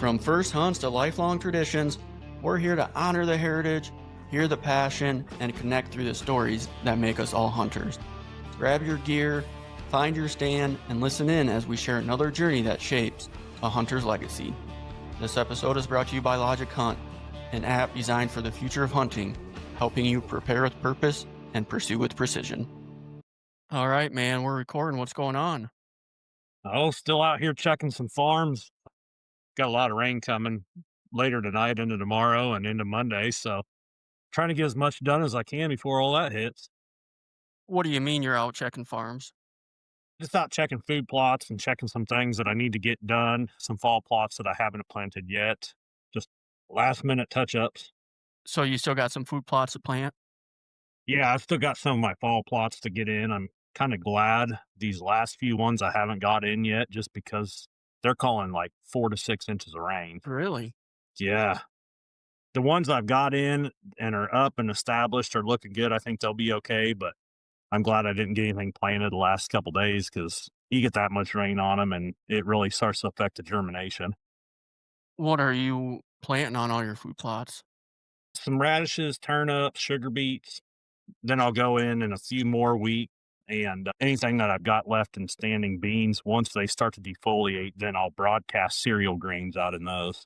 From first hunts to lifelong traditions, we're here to honor the heritage, hear the passion, and connect through the stories that make us all hunters. Grab your gear, find your stand, and listen in as we share another journey that shapes a hunter's legacy. This episode is brought to you by Logic Hunt, an app designed for the future of hunting, helping you prepare with purpose and pursue with precision. All right, man, we're recording. What's going on? Oh, still out here checking some farms. Got a lot of rain coming later tonight into tomorrow and into Monday. So trying to get as much done as I can before all that hits. What do you mean you're out checking farms? Just out checking food plots and checking some things that I need to get done. Some fall plots that I haven't planted yet. Just last minute touch ups. So you still got some food plots to plant? Yeah, I've still got some of my fall plots to get in. I'm kind of glad these last few ones I haven't got in yet just because they're calling like 4 to 6 inches of rain. Really? Yeah. The ones I've got in and are up and established are looking good. I think they'll be okay, but I'm glad I didn't get anything planted the last couple days because you get that much rain on them and it really starts to affect the germination. What are you planting on all your food plots? Some radishes, turnips, sugar beets. Then I'll go in a few more wheat and anything that I've got left in standing beans. Once they start to defoliate, then I'll broadcast cereal grains out in those.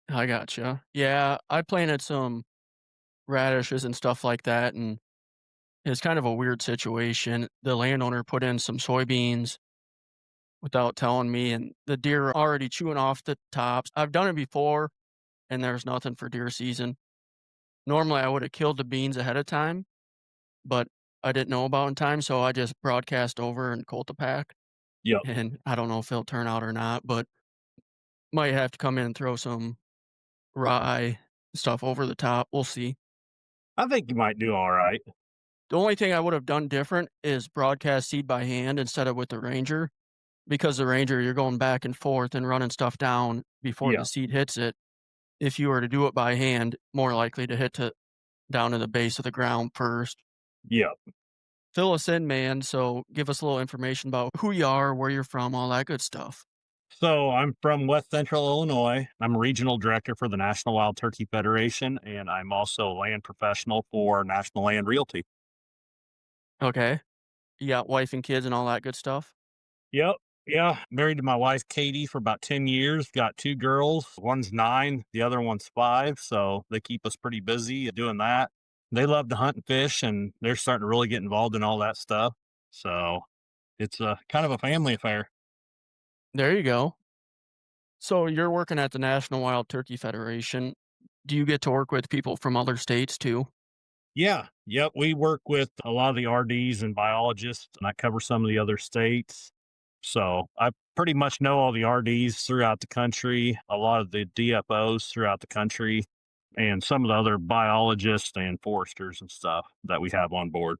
I gotcha. Yeah, I planted some radishes and stuff like that, and it's kind of a weird situation. The landowner put in some soybeans without telling me, and the deer are already chewing off the tops. I've done it before, and there's nothing for deer season. Normally, I would have killed the beans ahead of time, but I didn't know about in time, so I just broadcast over and colt the pack. Yep. And I don't know if it'll turn out or not, but might have to come in and throw some rye stuff over the top. We'll see. I think you might do all right. The only thing I would have done different is broadcast seed by hand instead of with the Ranger, because the Ranger, you're going back and forth and running stuff down before Yeah. the seed hits it. If you were to do it by hand, more likely to hit to down to the base of the ground first. Yeah. Fill us in, man. So give us a little information about who you are, where you're from, all that good stuff. So I'm from West Central Illinois. I'm a regional director for the National Wild Turkey Federation, and I'm also a land professional for National Land Realty. Okay. You got wife and kids and all that good stuff? Yep. Yeah. Married to my wife, Katie, for about 10 years. Got two girls. One's 9, the other one's 5. So they keep us pretty busy doing that. They love to hunt and fish, and they're starting to really get involved in all that stuff. So it's a kind of a family affair. There you go. So you're working at the National Wild Turkey Federation. Do you get to work with people from other states too? Yeah. Yep. We work with a lot of the RDs and biologists, and I cover some of the other states. So I pretty much know all the RDs throughout the country, a lot of the DFOs throughout the country, and some of the other biologists and foresters and stuff that we have on board.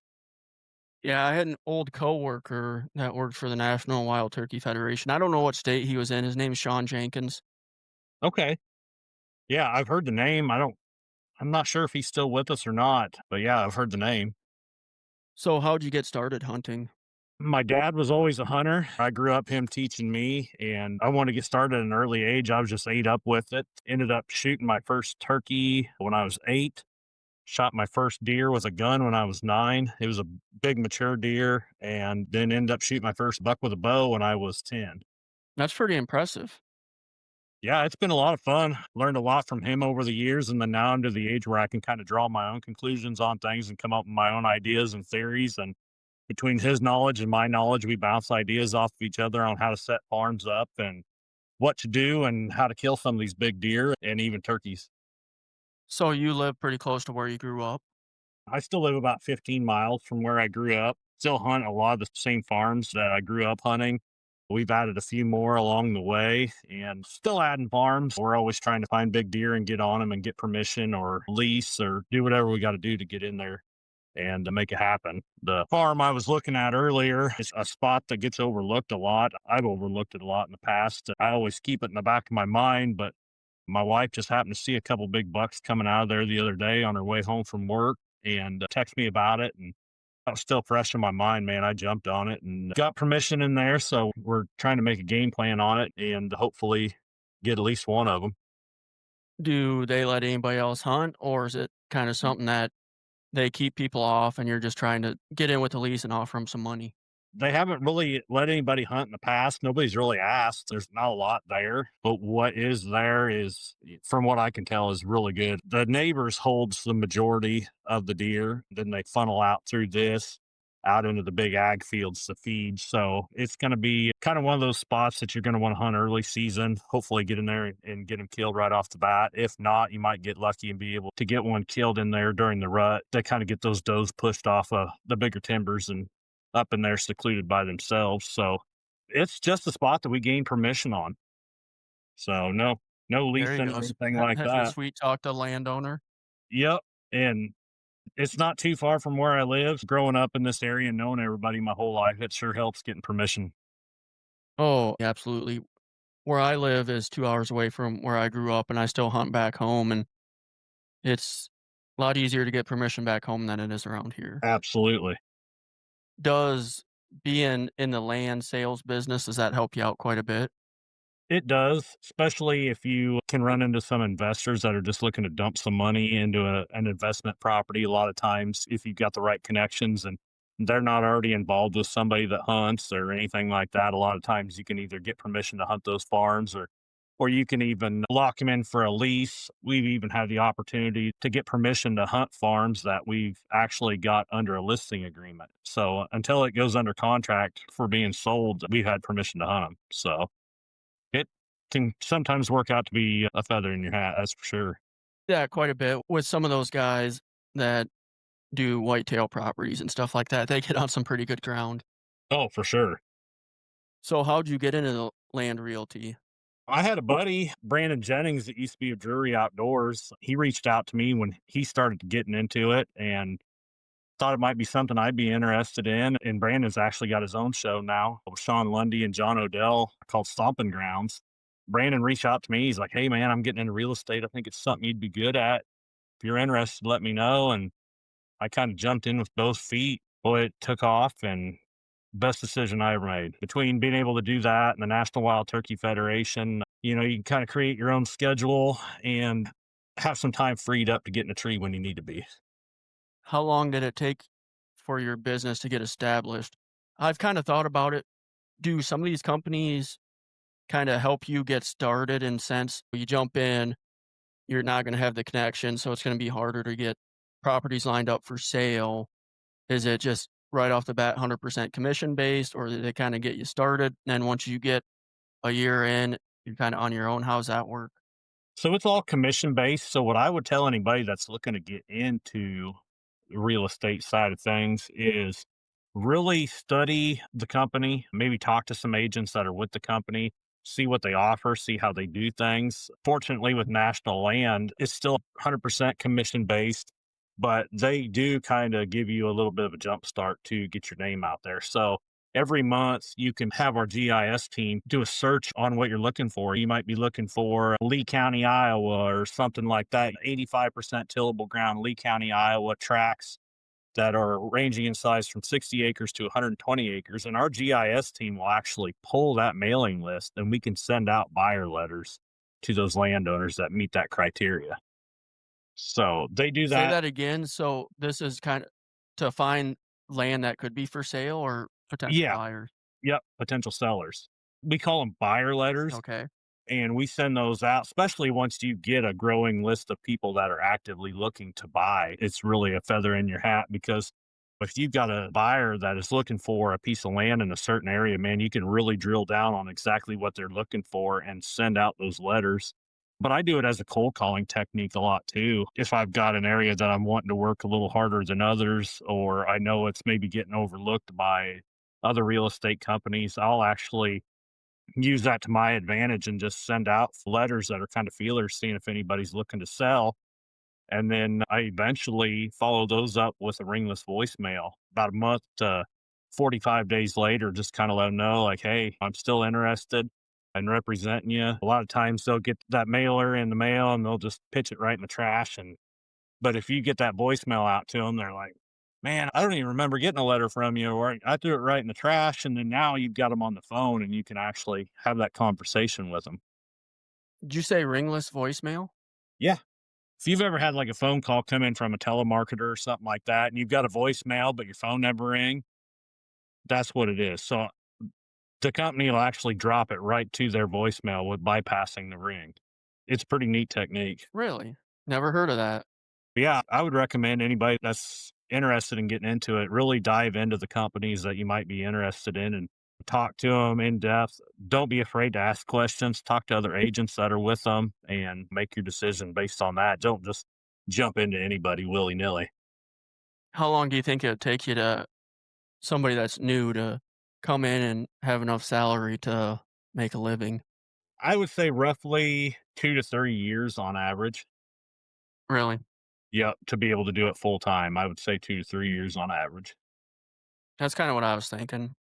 Yeah, I had an old coworker that worked for the National Wild Turkey Federation. I don't know what state he was in. His name is Sean Jenkins. Okay. Yeah, I've heard the name. I'm not sure if he's still with us or not, but yeah, I've heard the name. So how'd you get started hunting? My dad was always a hunter. I grew up him teaching me, and I wanted to get started at an early age. I was just ate up with it. Ended up shooting my first turkey when I was 8. Shot my first deer with a gun when I was 9. It was a big mature deer, and then ended up shooting my first buck with a bow when I was 10. That's pretty impressive. Yeah, it's been a lot of fun. Learned a lot from him over the years, and then now I'm to the age where I can kind of draw my own conclusions on things and come up with my own ideas and theories. And between his knowledge and my knowledge, we bounce ideas off of each other on how to set farms up and what to do and how to kill some of these big deer and even turkeys. So you live pretty close to where you grew up? I still live about 15 miles from where I grew up. Still hunt a lot of the same farms that I grew up hunting. We've added a few more along the way and still adding farms. We're always trying to find big deer and get on them and get permission or lease or do whatever we got to do to get in there and to make it happen. The farm I was looking at earlier is a spot that gets overlooked a lot. I've overlooked it a lot in the past. I always keep it in the back of my mind, but my wife just happened to see a couple big bucks coming out of there the other day on her way home from work and text me about it. And that was still fresh in my mind, man. I jumped on it and got permission in there. So we're trying to make a game plan on it and hopefully get at least one of them. Do they let anybody else hunt, or is it kinda something that they keep people off and you're just trying to get in with the lease and offer them some money? They haven't really let anybody hunt in the past. Nobody's really asked. There's not a lot there, but what is there is, from what I can tell, is really good. The neighbors holds the majority of the deer. Then they funnel out through this out into the big ag fields to feed. So it's going to be kind of one of those spots that you're going to want to hunt early season. Hopefully, get in there and get them killed right off the bat. If not, you might get lucky and be able to get one killed in there during the rut. They kind of get those does pushed off of the bigger timbers and up in there secluded by themselves. So it's just a spot that we gained permission on. So no There you leasing go. or anything like Have you that. sweet talked the landowner? Yep. And it's not too far from where I live. Growing up in this area and knowing everybody my whole life, it sure helps getting permission. Oh, absolutely. Where I live is 2 hours away from where I grew up, and I still hunt back home, and it's a lot easier to get permission back home than it is around here. Absolutely. Does being in the land sales business, does that help you out quite a bit? It does, especially if you can run into some investors that are just looking to dump some money into an investment property. A lot of times, if you've got the right connections and they're not already involved with somebody that hunts or anything like that, a lot of times you can either get permission to hunt those farms or you can even lock them in for a lease. We've even had the opportunity to get permission to hunt farms that we've actually got under a listing agreement. So until it goes under contract for being sold, we've had permission to hunt them. So it can sometimes work out to be a feather in your hat, that's for sure. Yeah, quite a bit. With some of those guys that do whitetail properties and stuff like that, they get on some pretty good ground. Oh, for sure. So how'd you get into the land realty? I had a buddy, Brandon Jennings, that used to be a Drury Outdoors. He reached out to me when he started getting into it and thought it might be something I'd be interested in. And Brandon's actually got his own show now with Sean Lundy and John Odell called Stomping Grounds. Brandon reached out to me. He's like, "Hey, man, I'm getting into real estate. I think it's something you'd be good at. If you're interested, let me know." And I kind of jumped in with both feet. Boy, it took off and best decision I ever made. Between being able to do that and the National Wild Turkey Federation, you can kind of create your own schedule and have some time freed up to get in a tree when you need to be. How long did it take for your business to get established? I've kinda thought about it. Do some of these companies kinda help you get started in sense you jump in, you're not gonna have the connection, so it's gonna be harder to get properties lined up for sale? Is it just right off the bat 100% commission based, or do they kinda get you started, and then once you get a year in, you're kinda on your own? How's that work? So it's all commission based. So what I would tell anybody that's looking to get into the real estate side of things is really study the company, maybe talk to some agents that are with the company, see what they offer, see how they do things. Fortunately, with National Land, it's still 100% commission based, but they do kind of give you a little bit of a jump start to get your name out there. So every month you can have our GIS team do a search on what you're looking for. You might be looking for Lee County, Iowa, or something like that. 85% tillable ground, Lee County, Iowa tracks that are ranging in size from 60 acres to 120 acres. And our GIS team will actually pull that mailing list and we can send out buyer letters to those landowners that meet that criteria. So they do Say that. that again. So this is kinda to find land that could be for sale or potential Yeah. buyers? Yep. Potential sellers. We call them buyer letters. Okay. And we send those out, especially once you get a growing list of people that are actively looking to buy. It's really a feather in your hat because if you've got a buyer that is looking for a piece of land in a certain area, man, you can really drill down on exactly what they're looking for and send out those letters. But I do it as a cold calling technique a lot too. If I've got an area that I'm wanting to work a little harder than others, or I know it's maybe getting overlooked by other real estate companies, I'll actually use that to my advantage and just send out letters that are kind of feelers, seeing if anybody's looking to sell. And then I eventually follow those up with a ringless voicemail about a month to 45 days later, just kind of let them know, like, hey, I'm still interested in representing you. A lot of times they'll get that mailer in the mail and they'll just pitch it right in the trash. But if you get that voicemail out to them, they're like, man, I don't even remember getting a letter from you, or I threw it right in the trash. And then now you've got them on the phone and you can actually have that conversation with them. Did you say ringless voicemail? Yeah. If you've ever had like a phone call come in from a telemarketer or something like that, and you've got a voicemail, but your phone never ring, that's what it is. So the company will actually drop it right to their voicemail with bypassing the ring. It's a pretty neat technique. Really? Never heard of that. But yeah, I would recommend anybody that's interested in getting into it, really dive into the companies that you might be interested in and talk to them in depth. Don't be afraid to ask questions. Talk to other agents that are with them and make your decision based on that. Don't just jump into anybody willy nilly. How long do you think it would take you to somebody that's new to come in and have enough salary to make a living? I would say roughly 2 to 3 years on average. Really? Yeah, to be able to do it full time, I would say 2 to 3 years on average. That's kinda what I was thinking.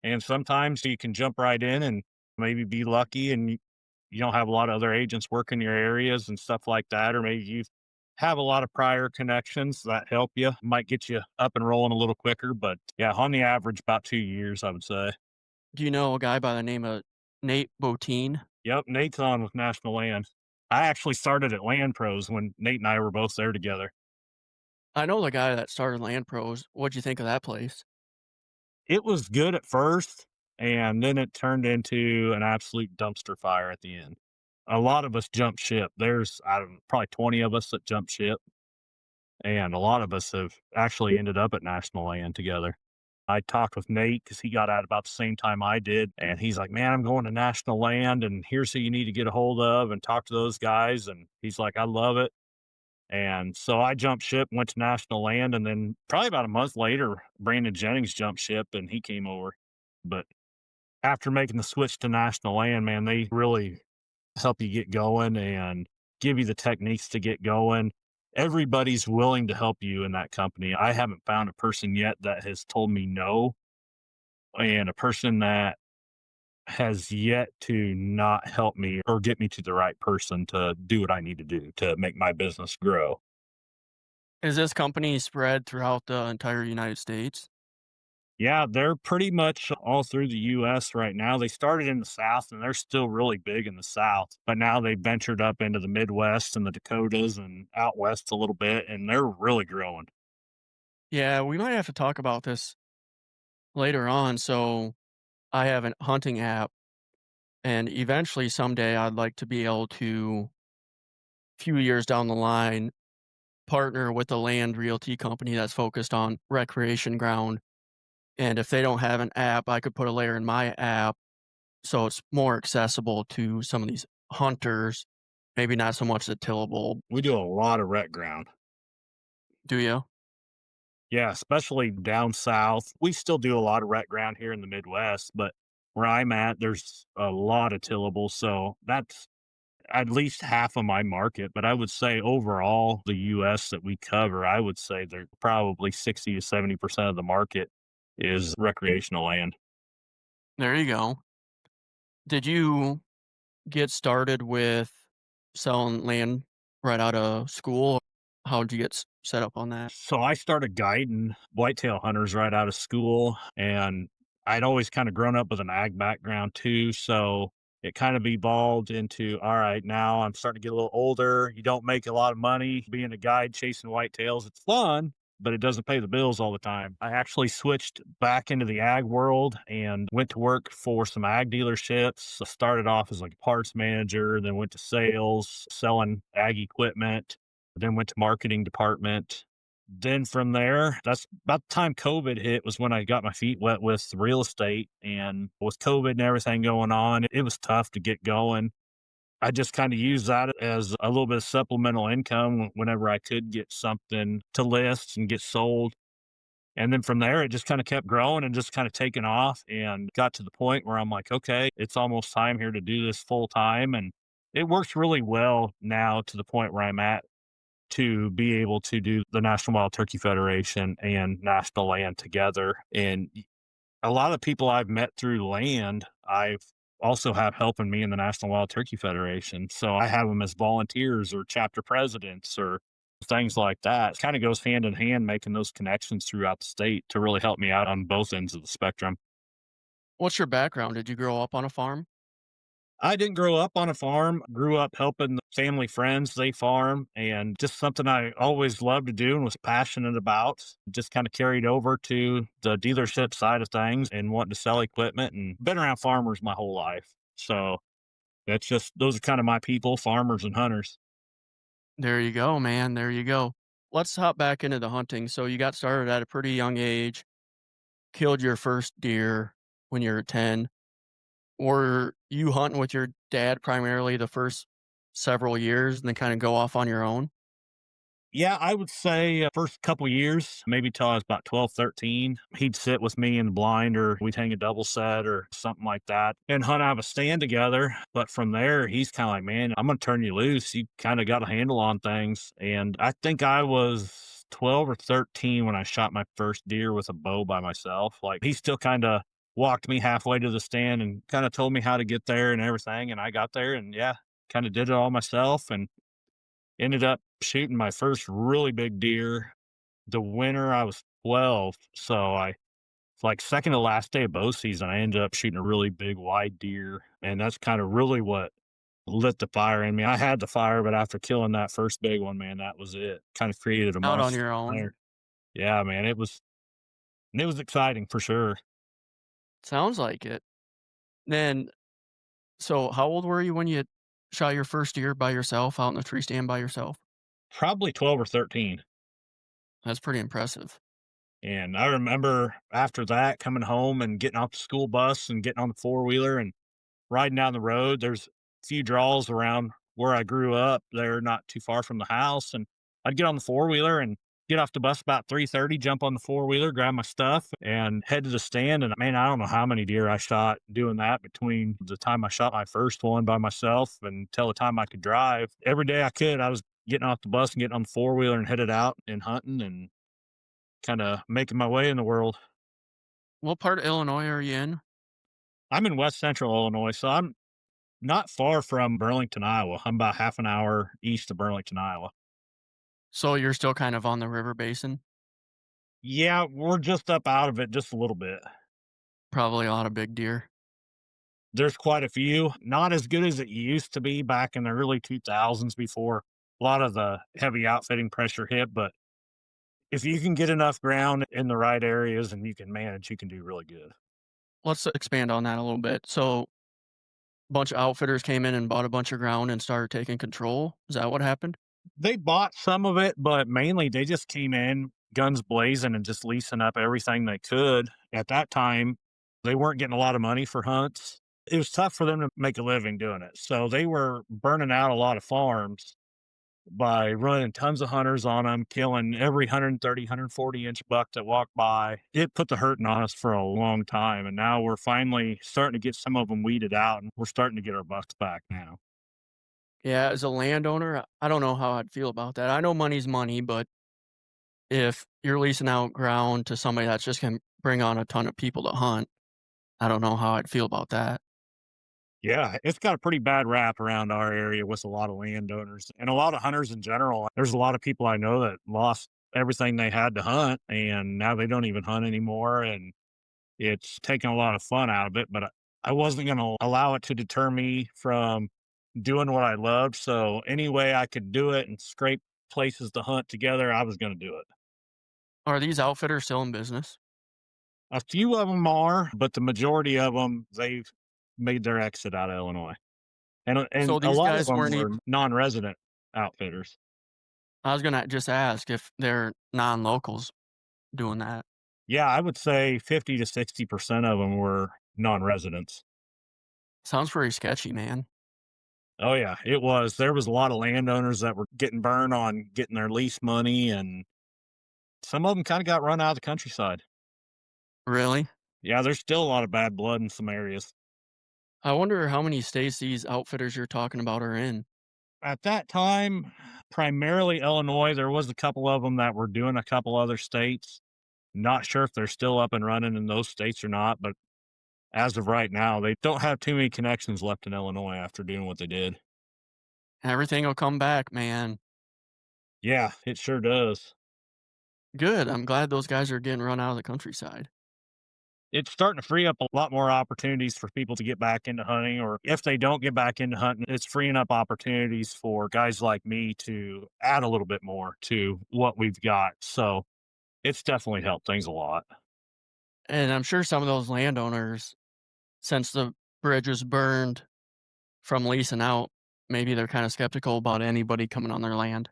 And sometimes you can jump right in and maybe be lucky and you don't have a lot of other agents working your areas and stuff like that. Or maybe you have a lot of prior connections that help you, might get you up and rolling a little quicker. But yeah, on the average, about 2 years, I would say. Do you know a guy by the name of Nate Botine? Yep, Nate's on with National Land. I actually started at Land Pros when Nate and I were both there together. I know the guy that started Land Pros. What'd you think of that place? It was good at first, and then it turned into an absolute dumpster fire at the end. A lot of us jumped ship. There's, I don't know, probably 20 of us that jumped ship, and a lot of us have actually ended up at National Land together. I talked with Nate because he got out about the same time I did, and he's like, "Man, I'm going to National Land, and here's who you need to get a hold of and talk to those guys." And he's like, "I love it." And so I jumped ship, went to National Land, and then probably about a month later, Brandon Jennings jumped ship and he came over. But after making the switch to National Land, man, they really help you get going and give you the techniques to get going. Everybody's willing to help you in that company. I haven't found a person yet that has told me no, and a person that has yet to not help me or get me to the right person to do what I need to do to make my business grow. Is this company spread throughout the entire United States? Yeah, they're pretty much all through the US right now. They started in the South and they're still really big in the South, but now they've ventured up into the Midwest and the Dakotas and out west a little bit, and they're really growing. Yeah, we might have to talk about this later on. So I have a hunting app, and eventually someday I'd like to be able to, few years down the line, partner with a land realty company that's focused on recreation ground. And if they don't have an app, I could put a layer in my app so it's more accessible to some of these hunters. Maybe not so much the tillable. We do a lot of rec ground. Do you? Yeah, especially down south. We still do a lot of rec ground here in the Midwest, but where I'm at, there's a lot of tillable. So that's at least half of my market. But I would say overall, the US that we cover, I would say they're probably 60 to 70% of the market is recreational land. There you go. Did you get started with selling land right out of school? How'd you get set up on that? So I started guiding whitetail hunters right out of school, and I'd always kind of grown up with an ag background too. So it kind of evolved into, all right, now I'm starting to get a little older. You don't make a lot of money being a guide chasing whitetails. It's fun, but it doesn't pay the bills all the time. I actually switched back into the ag world and went to work for some ag dealerships. I started off as like a parts manager, then went to sales, selling ag equipment, then went to marketing department. Then from there, that's about the time COVID hit was when I got my feet wet with real estate. And with COVID and everything going on, it was tough to get going. I just kind of used that as a little bit of supplemental income whenever I could get something to list and get sold. And then from there, it just kind of kept growing and just kind of taking off and got to the point where I'm like, okay, it's almost time here to do this full time. And it works really well now to the point where I'm at to be able to do the National Wild Turkey Federation and National Land together. And a lot of people I've met through land, I've also have helping me in the National Wild Turkey Federation. So I have them as volunteers or chapter presidents or things like that. It kind of goes hand in hand, making those connections throughout the state to really help me out on both ends of the spectrum. What's your background? Did you grow up on a farm? I didn't grow up on a farm, grew up helping family friends, they farm, and just something I always loved to do and was passionate about. Just kind of carried over to the dealership side of things and wanting to sell equipment and been around farmers my whole life. So that's just, those are kind of my people, farmers and hunters. There you go, man. There you go. Let's hop back into the hunting. So you got started at a pretty young age, killed your first deer when you were 10. Were you hunting with your dad primarily the first several years and then kind of go off on your own? Yeah, I would say first couple years, maybe till I was about 12, 13, he'd sit with me in the blind or we'd hang a double set or something like that and hunt out of a stand together. But from there, he's kind of like, man, I'm going to turn you loose. You kind of got a handle on things. And I think I was 12 or 13 when I shot my first deer with a bow by myself. Like he still kind of walked me halfway to the stand and kind of told me how to get there and everything. And I got there and yeah, kind of did it all myself. And ended up shooting my first really big deer the winter I was 12. So like second to last day of bow season, I ended up shooting a really big wide deer. And that's kind of really what lit the fire in me. I had the fire, but after killing that first big one, man, that was it. Kind of created a Out on monster your own? fire. Yeah, man, it was exciting for sure. Sounds like it. Then, so how old were you when you shot your first deer by yourself out in the tree stand by yourself? Probably 12 or 13. That's pretty impressive. And I remember after that coming home and getting off the school bus and getting on the four wheeler and riding down the road. There's a few draws around where I grew up. They're not too far from the house, and I'd get on the four wheeler and get off the bus about 3:30, jump on the four wheeler, grab my stuff, and head to the stand. And man, I don't know how many deer I shot doing that between the time I shot my first one by myself until the time I could drive. Every day I could, I was getting off the bus and getting on the four wheeler and headed out and hunting and kind of making my way in the world. What part of Illinois are you in? I'm in West Central Illinois, so I'm not far from Burlington, Iowa. I'm about half an hour east of Burlington, Iowa. So you're still kind of on the river basin? Yeah, we're just up out of it just a little bit. Probably a lot of big deer. There's quite a few, not as good as it used to be back in the early 2000s before a lot of the heavy outfitting pressure hit. But if you can get enough ground in the right areas and you can manage, you can do really good. Let's expand on that a little bit. So, a bunch of outfitters came in and bought a bunch of ground and started taking control. Is that what happened? They bought some of it, but mainly they just came in guns blazing and just leasing up everything they could. At that time, they weren't getting a lot of money for hunts. It was tough for them to make a living doing it. So they were burning out a lot of farms by running tons of hunters on them, killing every 130, 140-inch buck that walked by. It put the hurting on us for a long time. And now we're finally starting to get some of them weeded out and we're starting to get our bucks back now. Yeah, as a landowner, I don't know how I'd feel about that. I know money's money, but if you're leasing out ground to somebody that's just gonna bring on a ton of people to hunt, I don't know how I'd feel about that. Yeah, it's got a pretty bad rap around our area with a lot of landowners and a lot of hunters in general. There's a lot of people I know that lost everything they had to hunt and now they don't even hunt anymore. And it's taken a lot of fun out of it, but I wasn't going to allow it to deter me from doing what I loved. So any way I could do it and scrape places to hunt together, I was going to do it. Are these outfitters still in business? A few of them are, but the majority of them, they've made their exit out of Illinois. And So a these lot of guys them weren't were even non-resident outfitters. I was gonna just ask if they're non-locals doing that. Yeah, I would say 50 to 60% of them were non-residents. Sounds pretty sketchy, man. Oh, yeah, it was. There was a lot of landowners that were getting burned on getting their lease money, and some of them kinda got run out of the countryside. Really? Yeah, there's still a lot of bad blood in some areas. I wonder how many states these outfitters you're talking about are in. At that time, primarily Illinois, there was a couple of them that were doing a couple other states. Not sure if they're still up and running in those states or not, but as of right now, they don't have too many connections left in Illinois after doing what they did. Everything will come back, man. Yeah, it sure does. Good. I'm glad those guys are getting run out of the countryside. It's starting to free up a lot more opportunities for people to get back into hunting, or if they don't get back into hunting, it's freeing up opportunities for guys like me to add a little bit more to what we've got. So it's definitely helped things a lot. And I'm sure some of those landowners, since the bridge was burned from leasing out, maybe they're kinda skeptical about anybody coming on their land.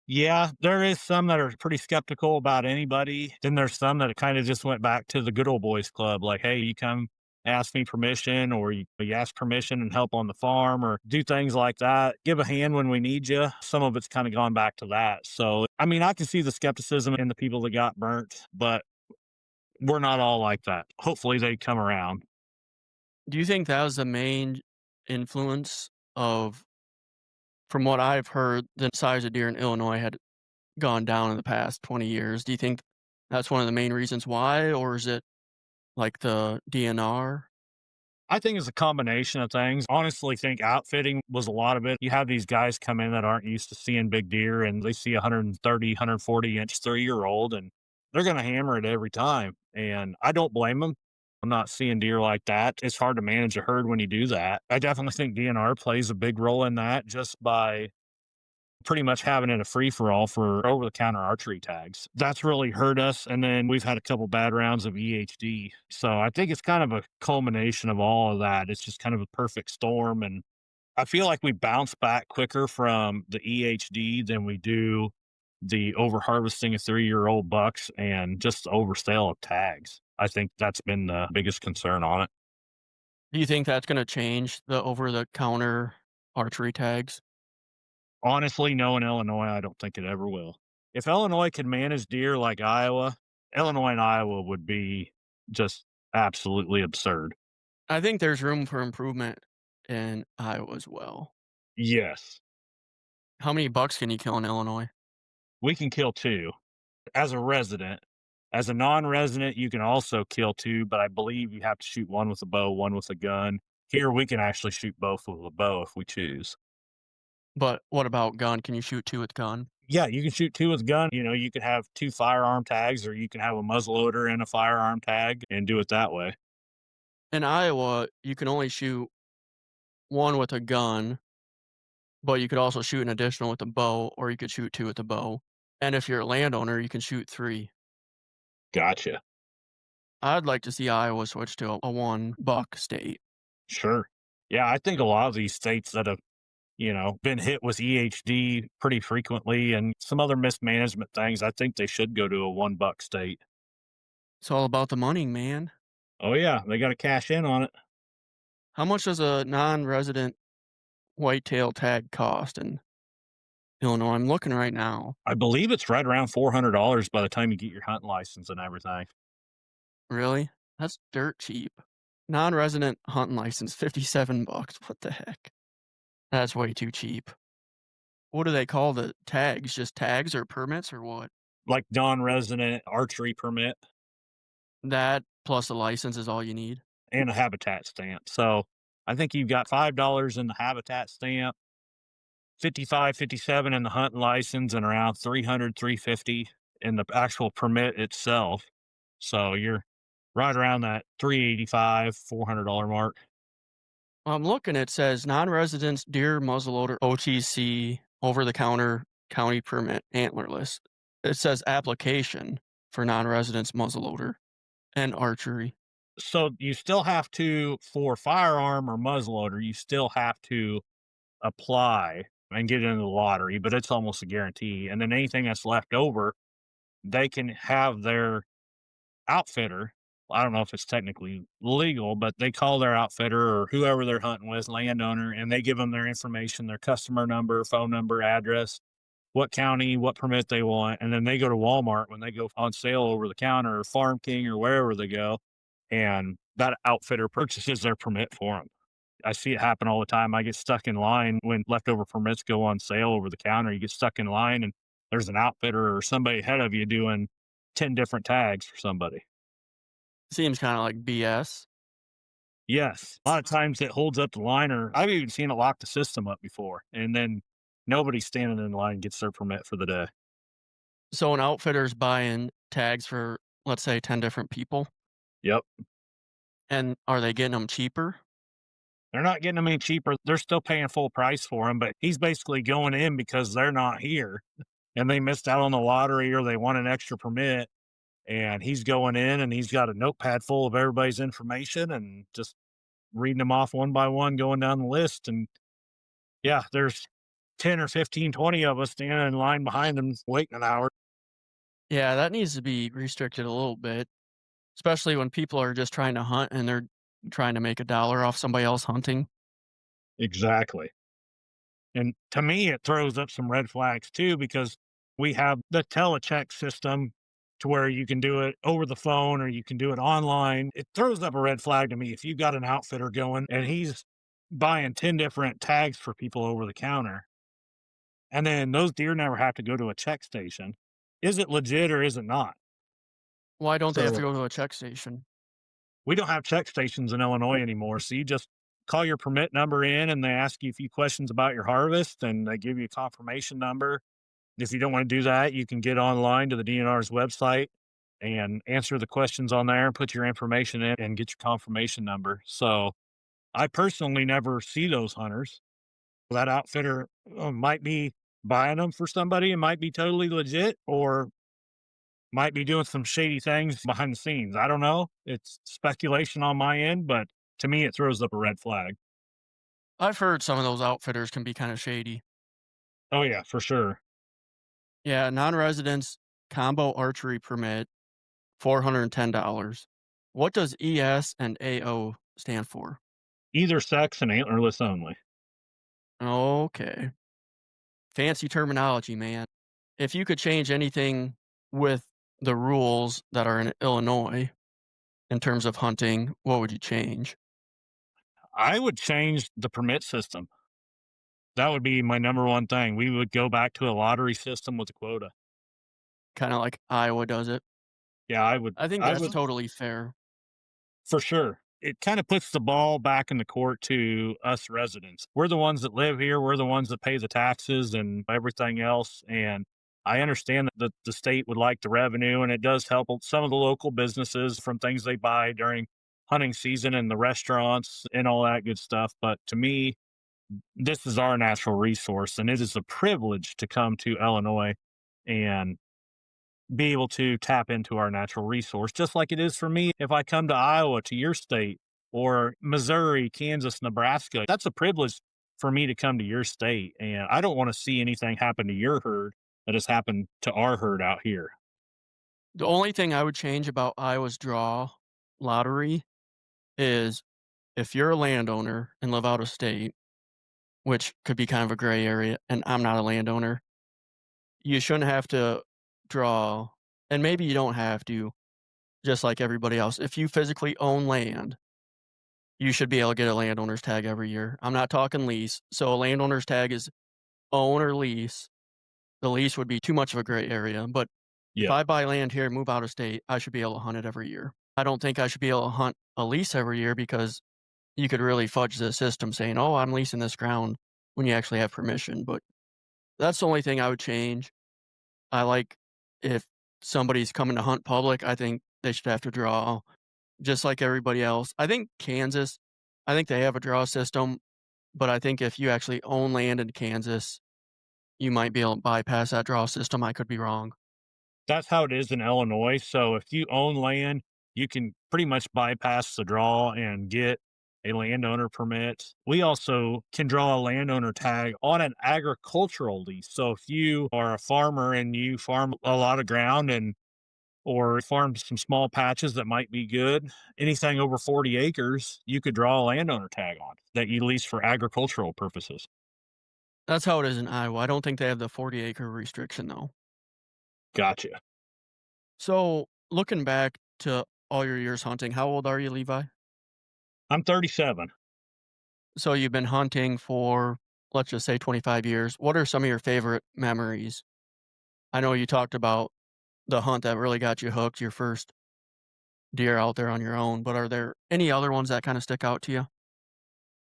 Yeah, there is some that are pretty skeptical about anybody. Then there's some that kind of just went back to the good old boys club, like, hey, you come ask me permission, or you ask permission and help on the farm, or do things like that. Give a hand when we need you. Some of it's kind of gone back to that. So, I mean, I can see the skepticism in the people that got burnt, but we're not all like that. Hopefully, they come around. Do you think that was the main influence of from what I've heard, the size of deer in Illinois had gone down in the past 20 years. Do you think that's one of the main reasons why, or is it like the DNR? I think it's a combination of things. Honestly, think outfitting was a lot of it. You have these guys come in that aren't used to seeing big deer, and they see a 130, 140-inch 3-year-old, and they're going to hammer it every time. And I don't blame them. I'm not seeing deer like that. It's hard to manage a herd when you do that. I definitely think DNR plays a big role in that, just by pretty much having it a free for all for over the counter archery tags. That's really hurt us. And then we've had a couple bad rounds of EHD. So I think it's kind of a culmination of all of that. It's just kind of a perfect storm. And I feel like we bounce back quicker from the EHD than we do the over harvesting of 3-year-old bucks and just the oversale of tags. I think that's been the biggest concern on it. Do you think that's gonna change the over-the-counter archery tags? Honestly, no, in Illinois, I don't think it ever will. If Illinois could manage deer like Iowa, Illinois and Iowa would be just absolutely absurd. I think there's room for improvement in Iowa as well. Yes, How many bucks can you kill in Illinois? we can kill 2 as a resident. As a non-resident, you can also kill 2, but I believe you have to shoot 1 with a bow, 1 with a gun. Here, we can actually shoot both with a bow if we choose. But what about gun? Can you shoot 2 with gun? Yeah, you can shoot 2 with gun. You could have 2 firearm tags, or you can have a muzzleloader and a firearm tag and do it that way. In Iowa, you can only shoot 1 with a gun, but you could also shoot an additional with a bow, or you could shoot 2 with a bow. And if you're a landowner, you can shoot 3. Gotcha. I'd like to see Iowa switch to a 1 buck state. Sure. Yeah, I think a lot of these states that have, been hit with EHD pretty frequently and some other mismanagement things, I think they should go to a 1 buck state. It's all about the money, man. Oh yeah, they got to cash in on it. How much does a non-resident whitetail tag cost in Illinois? I'm looking right now. I believe it's right around $400 by the time you get your hunting license and everything. Really? That's dirt cheap. Non-resident hunting license, 57 bucks. What the heck? That's way too cheap. What do they call the tags? Just tags or permits or what? Like non-resident archery permit That plus a license is all you need. and a habitat stamp. So I think you've got $5 in the habitat stamp, 55, 57 in the hunting license, and around 300, 350 in the actual permit itself. So you're right around that 385, $400 mark. I'm looking, it says non-residents deer muzzleloader OTC over-the-counter county permit antlerless. It says application for non-residents muzzleloader and archery. So you still have to, for firearm or muzzleloader, you still have to apply and get into the lottery, but it's almost a guarantee. And then anything that's left over, they can have their outfitter. I don't know if it's technically legal, but they call their outfitter or whoever they're hunting with, landowner, and they give them their information, their customer number, phone number, address, what county, what permit they want. And then they go to Walmart when they go on sale over the counter, or Farm King, or wherever they go. And that outfitter purchases their permit for them. I see it happen all the time. I get stuck in line when leftover permits go on sale over the counter. You get stuck in line and there's an outfitter or somebody ahead of you doing 10 different tags for somebody. Seems kinda like BS. Yes. A lot of times it holds up the line, or I've even seen it lock the system up before. And then nobody standing in line gets their permit for the day. So an outfitter's buying tags for, let's say, 10 different people. Yep. And are they getting them cheaper? They're not getting them any cheaper. They're still paying full price for them, but he's basically going in because they're not here and they missed out on the lottery or they want an extra permit. And he's going in and he's got a notepad full of everybody's information and just reading them off one by one, going down the list. And yeah, there's 10 or 15, 20 of us standing in line behind him waiting an hour. Yeah, that needs to be restricted a little bit, especially when people are just trying to hunt and they're trying to make a dollar off somebody else hunting. Exactly. And to me, it throws up some red flags too, because we have the telecheck system to where you can do it over the phone or you can do it online. It throws up a red flag to me if you've got an outfitter going and he's buying 10 different tags for people over the counter. And then those deer never have to go to a check station. Is it legit or is it not? Why don't they have to So go to a check station? we don't have check stations in Illinois anymore. So you just call your permit number in and they ask you a few questions about your harvest and they give you a confirmation number. If you don't want to do that, you can get online to the DNR's website and answer the questions on there and put your information in and get your confirmation number. So I personally never see those hunters. That outfitter might be buying them for somebody and might be totally legit or might be doing some shady things behind the scenes. I don't know. It's speculation on my end, but to me, it throws up a red flag. I've heard some of those outfitters can be kind of shady. Oh, yeah, for sure. Yeah, non-residents combo archery permit, $410. What does ES and AO stand for? Either sex and antlerless only. Okay. Fancy terminology, man. If you could change anything with the rules that are in Illinois in terms of hunting, what would you change? I would change the permit system. That would be my number one thing. We would go back to a lottery system with a quota. Kinda like Iowa does it. Yeah, I think I that's would totally fair. for sure. It kind of puts the ball back in the court to us residents. We're the ones that live here. We're the ones that pay the taxes and everything else. And I understand that the state would like the revenue, and it does help some of the local businesses from things they buy during hunting season and the restaurants and all that good stuff. But to me, this is our natural resource, and it is a privilege to come to Illinois and be able to tap into our natural resource, just like it is for me if I come to Iowa, to your state, or Missouri, Kansas, Nebraska. That's a privilege for me to come to your state. And I don't want to see anything happen to your herd that has happened to our herd out here. The only thing I would change about Iowa's draw lottery is if you're a landowner and live out of state, which could be kind of a gray area, and I'm not a landowner, you shouldn't have to draw, and maybe you don't have to, just like everybody else. If you physically own land, you should be able to get a landowner's tag every year. I'm not talking lease. So a landowner's tag is own or lease. The lease would be too much of a gray area, but if Yeah. I buy land here and move out of state, I should be able to hunt it every year. I don't think I should be able to hunt a lease every year because you could really fudge the system saying, "Oh, I'm leasing this ground," when you actually have permission, but that's the only thing I would change. I like if somebody's coming to hunt public, I think they should have to draw just like everybody else. I think Kansas, I think they have a draw system, but I think if you actually own land in Kansas, you might be able to bypass that draw system. I could be wrong. That's how it is in Illinois. So if you own land, you can pretty much bypass the draw and get a landowner permit. We also can draw a landowner tag on an agricultural lease. So if you are a farmer and you farm a lot of ground and or farm some small patches that might be good, anything over 40 acres, you could draw a landowner tag on that you lease for agricultural purposes. That's how it is in Iowa. I don't think they have the 40-acre restriction though. Gotcha. So looking back to all your years hunting, how old are you, Levi? I'm 37. So you've been hunting for, let's just say 25 years. What are some of your favorite memories? I know you talked about the hunt that really got you hooked, your first deer out there on your own, but are there any other ones that kind of stick out to you?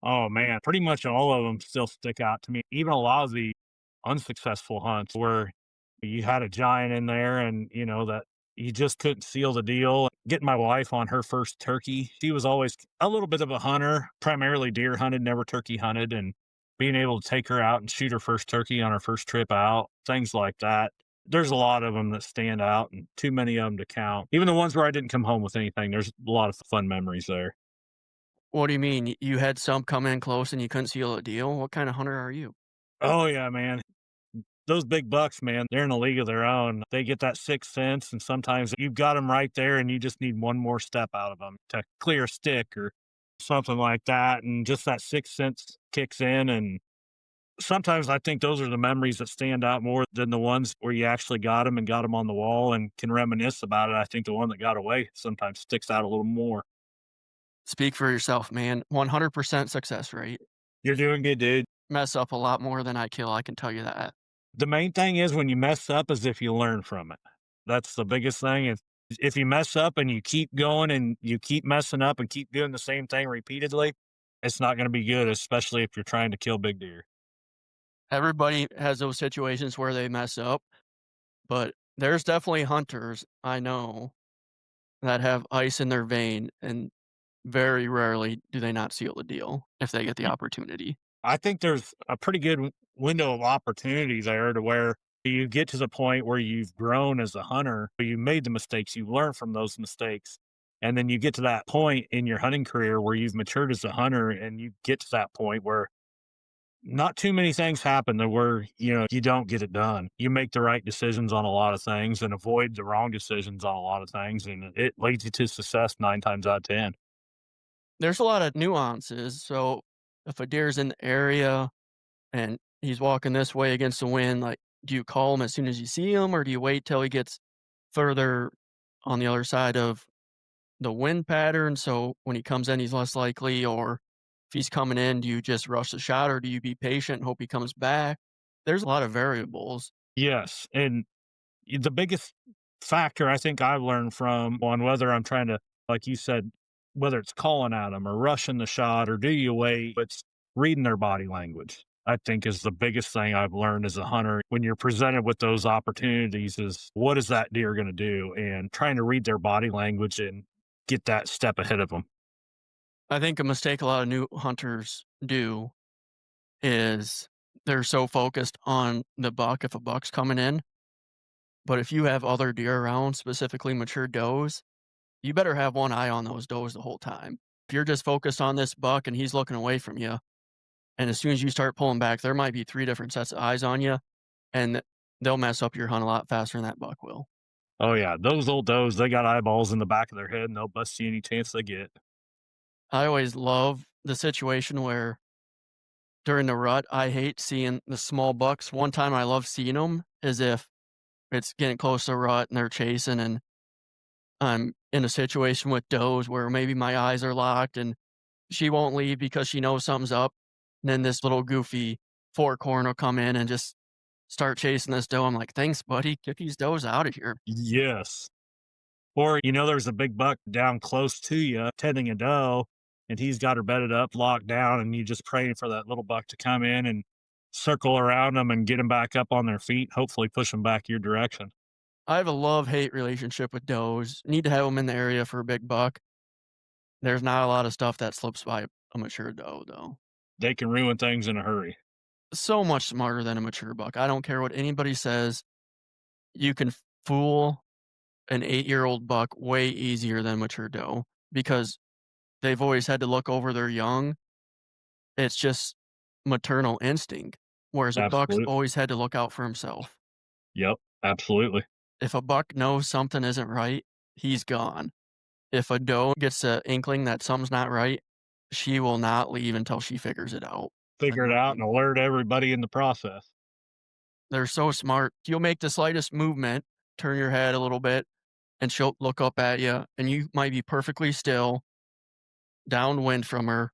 Oh man, pretty much all of them still stick out to me. Even a lot of the unsuccessful hunts where you had a giant in there and you know that You just couldn't seal the deal. Getting my wife on her first turkey, she was always a little bit of a hunter, primarily deer hunted, never turkey hunted, and being able to take her out and shoot her first turkey on her first trip out, things like that. There's a lot of them that stand out and too many of them to count. Even the ones where I didn't come home with anything, there's a lot of fun memories there. What do you mean? You had some come in close and you couldn't seal a deal? What kind of hunter are you? Oh, yeah, man. Those big bucks, man, they're in a league of their own. They get that sixth sense, and sometimes you've got them right there, and you just need one more step out of them to clear a stick or something like that. And just that sixth sense kicks in. And sometimes I think those are the memories that stand out more than the ones where you actually got them and got them on the wall and can reminisce about it. I think the one that got away sometimes sticks out a little more. Speak for yourself, man. 100% success rate. You're doing good, dude. Mess up a lot more than I kill, I can tell you that. The main thing is when you mess up is if you learn from it. That's the biggest thing. If you mess up and you keep going and you keep messing up and keep doing the same thing repeatedly, it's not going to be good, especially if you're trying to kill big deer. Everybody has those situations where they mess up, but there's definitely hunters I know that have ice in their vein, and very rarely do they not seal the deal if they get the opportunity. I think there's a pretty good window of opportunity there to where you get to the point where you've grown as a hunter, you made the mistakes, you learn from those mistakes. And then you get to that point in your hunting career where you've matured as a hunter and you get to that point where not too many things happen to where, you don't get it done. You make the right decisions on a lot of things and avoid the wrong decisions on a lot of things. And it leads you to success 9 times out of 10. There's a lot of nuances, so if a deer's in the area and he's walking this way against the wind, like, do you call him as soon as you see him, or do you wait till he gets further on the other side of the wind pattern, so when he comes in, he's less likely? Or if he's coming in, do you just rush the shot, or do you be patient and hope he comes back? There's a lot of variables. Yes. And the biggest factor I think I've learned from on whether I'm trying to, like you said, whether it's calling at them or rushing the shot or do you wait, it's reading their body language. I think is the biggest thing I've learned as a hunter when you're presented with those opportunities is what is that deer going to do and trying to read their body language and get that step ahead of them. I think a mistake a lot of new hunters do is they're so focused on the buck if a buck's coming in, but if you have other deer around, specifically mature does, you better have one eye on those does the whole time. If you're just focused on this buck and he's looking away from you, and as soon as you start pulling back, there might be 3 different sets of eyes on you, and they'll mess up your hunt a lot faster than that buck will. Oh yeah, those old does, they got eyeballs in the back of their head and they'll bust you any chance they get. I always love the situation where during the rut, I hate seeing the small bucks. One time I love seeing them is if it's getting close to rut and they're chasing, and I'm in a situation with does where maybe my eyes are locked and she won't leave because she knows something's up. And then this little goofy four corn will come in and just start chasing this doe. I'm like, thanks, buddy. Get these does out of here. Yes. Or, there's a big buck down close to you, tending a doe, and he's got her bedded up, locked down, and you just praying for that little buck to come in and circle around them and get them back up on their feet, hopefully push them back your direction. I have a love hate relationship with does. Need to have them in the area for a big buck. There's not a lot of stuff that slips by a mature doe, though. They can ruin things in a hurry. So much smarter than a mature buck. I don't care what anybody says. You can fool an 8-year-old buck way easier than mature doe because they've always had to look over their young. It's just maternal instinct, whereas a buck's Absolutely. always had to look out for himself. Yep, absolutely. If a buck knows something isn't right, he's gone. If a doe gets an inkling that something's not right, she will not leave until she figures it out. Figure it out and alert everybody in the process. They're so smart. You'll make the slightest movement, turn your head a little bit, and she'll look up at you, and you might be perfectly still, downwind from her,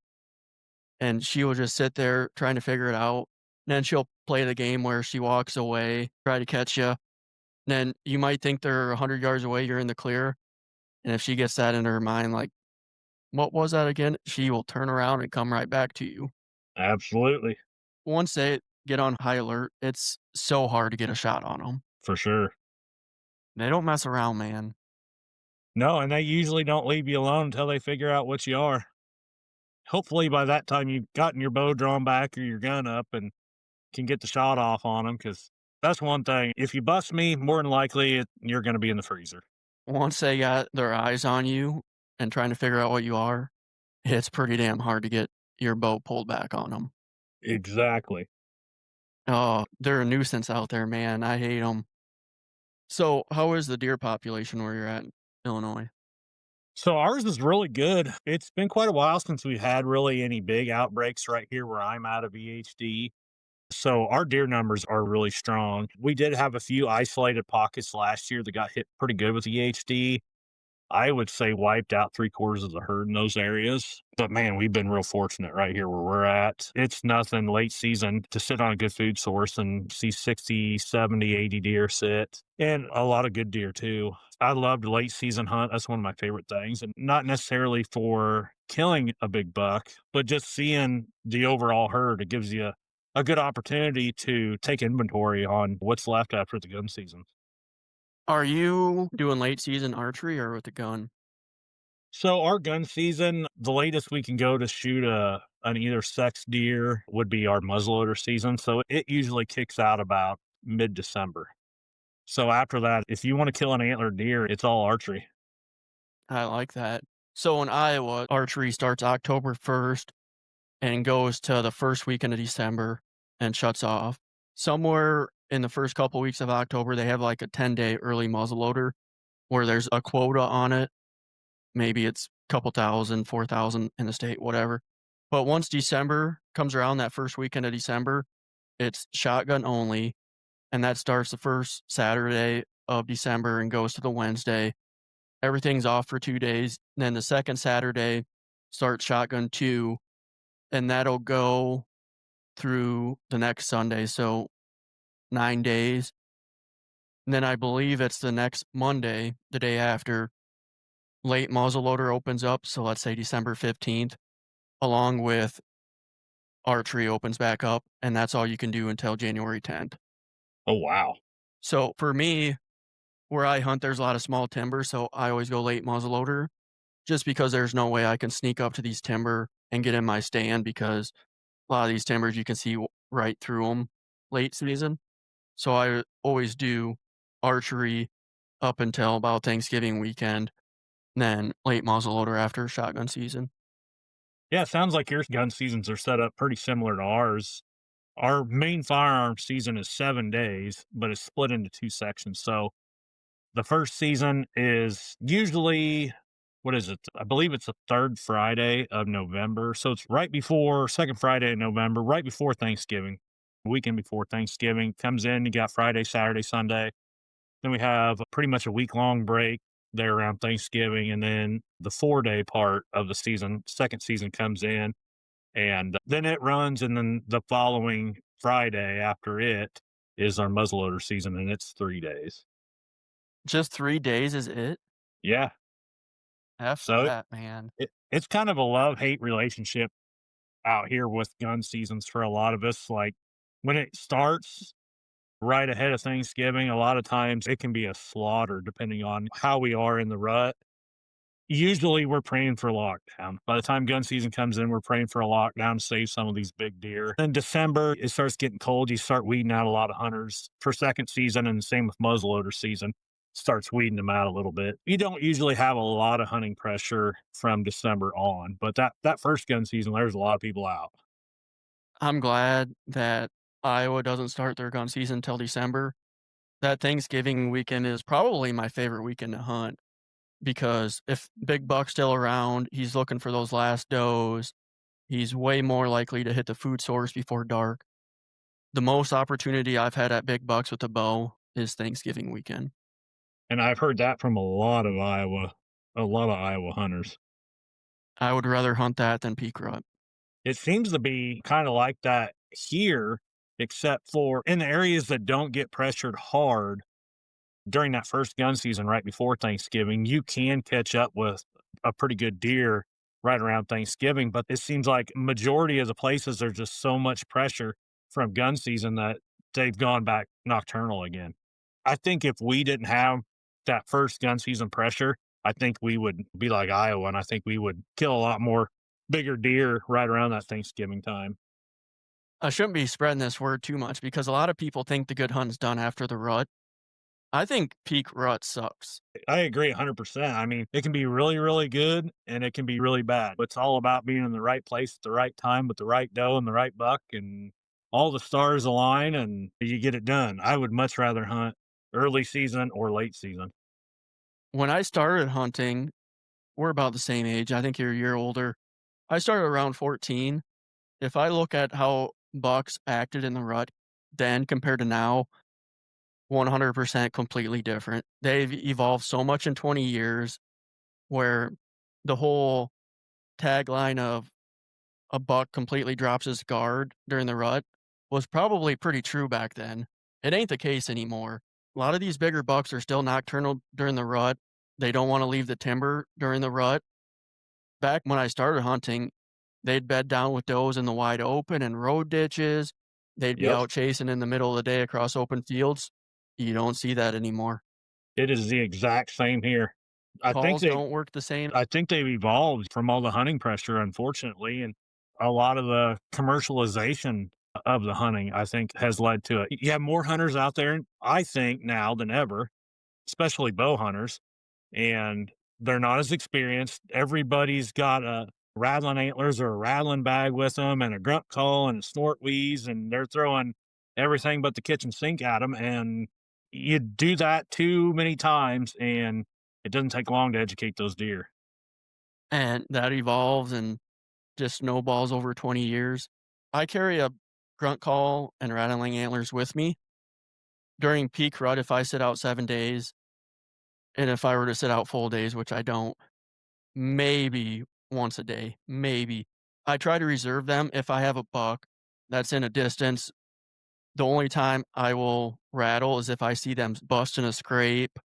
and she will just sit there trying to figure it out. Then she'll play the game where she walks away, try to catch you. Then you might think they're 100 yards away, you're in the clear, and if she gets that in her mind, like, "What was that again?" She will turn around and come right back to you. Absolutely, Once they get on high alert, it's so hard to get a shot on them. for sure. They don't mess around, man. No, and they usually don't leave you alone until they figure out what you are. Hopefully, by that time, you've gotten your bow drawn back or your gun up and can get the shot off on them. Because that's one thing. If you bust me, more than likely, you're going to be in the freezer. Once they got their eyes on you and trying to figure out what you are, it's pretty damn hard to get your bow pulled back on them. Exactly. Oh, they're a nuisance out there, man. I hate them. So, how is the deer population where you're at in Illinois? So ours is really good. It's been quite a while since we had really any big outbreaks right here where I'm out of EHD. So our deer numbers are really strong. We did have a few isolated pockets last year that got hit pretty good with EHD. I would say wiped out three-quarters of the herd in those areas. But man, we've been real fortunate right here where we're at. It's nothing late season to sit on a good food source and see 60, 70, 80 deer sit, and a lot of good deer too. I loved late season hunt. That's one of my favorite things. And not necessarily for killing a big buck, but just seeing the overall herd. It gives you a good opportunity to take inventory on what's left after the gun season. Are you doing late season archery or with a gun? So our gun season, the latest we can go to shoot an either sex deer would be our muzzleloader season. So it usually kicks out about mid-December. So after that, if you want to kill an antler deer, it's all archery. I like that. So in Iowa, archery starts October 1st and goes to the first weekend of December and shuts off. Somewhere in the first couple weeks of October, they have like a 10-day early muzzleloader where there's a quota on it. Maybe it's a couple thousand, 4,000 in the state, whatever. But once December comes around, that first weekend of December, it's shotgun only. And that starts the first Saturday of December and goes to the Wednesday. Everything's off for 2 days. Then the second Saturday starts shotgun two, and that'll go through the next Sunday. So 9 days. And then I believe it's the next Monday, the day after, late muzzleloader opens up. So let's say December 15th, along with archery opens back up. And that's all you can do until January 10th. Oh, wow. So for me, where I hunt, there's a lot of small timber. So I always go late muzzleloader just because there's no way I can sneak up to these timber and get in my stand because a lot of these timbers you can see right through them late season. So I always do archery up until about Thanksgiving weekend, then late muzzleloader after shotgun season. Yeah, it sounds like your gun seasons are set up pretty similar to ours. Our main firearm season is 7 days, but it's split into two sections. So the first season is usually, what is it? I believe it's the third Friday of November. So it's right before second Friday in November, right before Thanksgiving, weekend before Thanksgiving comes in. You got Friday, Saturday, Sunday. Then we have pretty much a week long break there around Thanksgiving. And then the 4 day part of the season, second season comes in and then it runs. And then the following Friday after it is our muzzleloader season and it's 3 days. Just 3 days is it? Yeah. F So that, man. it's kind of a love hate relationship out here with gun seasons for a lot of us. Like when it starts right ahead of Thanksgiving, a lot of times it can be a slaughter depending on how we are in the rut. Usually we're praying for lockdown. By the time gun season comes in, we're praying for a lockdown to save some of these big deer. In December, it starts getting cold. You start weeding out a lot of hunters for second season, and the same with muzzleloader season. Starts weeding them out a little bit. You don't usually have a lot of hunting pressure from December on, but that first gun season, there's a lot of people out. I'm glad that Iowa doesn't start their gun season till December. That Thanksgiving weekend is probably my favorite weekend to hunt because if Big Buck's still around, he's looking for those last does. He's way more likely to hit the food source before dark. The most opportunity I've had at Big Bucks with a bow is Thanksgiving weekend. And I've heard that from a lot of Iowa hunters. I would rather hunt that than peak rut. It seems to be kind of like that here, except for in the areas that don't get pressured hard during that first gun season right before Thanksgiving, you can catch up with a pretty good deer right around Thanksgiving. But it seems like majority of the places there's just so much pressure from gun season that they've gone back nocturnal again. I think if we didn't have that first gun season pressure, I think we would be like Iowa, and I think we would kill a lot more bigger deer right around that Thanksgiving time. I shouldn't be spreading this word too much because a lot of people think the good hunt's done after the rut. I think peak rut sucks. I agree 100%. I mean, it can be really, really good and it can be really bad. It's all about being in the right place at the right time with the right doe and the right buck, and all the stars align and you get it done. I would much rather hunt early season or late season. When I started hunting, we're about the same age. I think you're a year older. I started around 14. If I look at how bucks acted in the rut then compared to now, 100% completely different. They've evolved so much in 20 years where the whole tagline of a buck completely drops his guard during the rut was probably pretty true back then. It ain't the case anymore. A lot of these bigger bucks are still nocturnal during the rut. They don't want to leave the timber during the rut. Back when I started hunting, they'd bed down with does in the wide open and road ditches. They'd be Yep. out chasing in the middle of the day across open fields. You don't see that anymore. It is the exact same here. I think Calls they don't work the same. I think they've evolved from all the hunting pressure, unfortunately, and a lot of the commercialization of the hunting, I think, has led to it. You have more hunters out there, I think, now than ever, especially bow hunters, and they're not as experienced. Everybody's got a rattling antlers or a rattling bag with them and a grunt call and a snort wheeze, and they're throwing everything but the kitchen sink at them. And you do that too many times, and it doesn't take long to educate those deer. And that evolves and just snowballs over 20 years. I carry a grunt call and rattling antlers with me. During peak rut, if I sit out 7 days, and if I were to sit out full days, which I don't, maybe once a day, maybe. I try to reserve them if I have a buck that's in a distance. The only time I will rattle is if I see them busting a scrape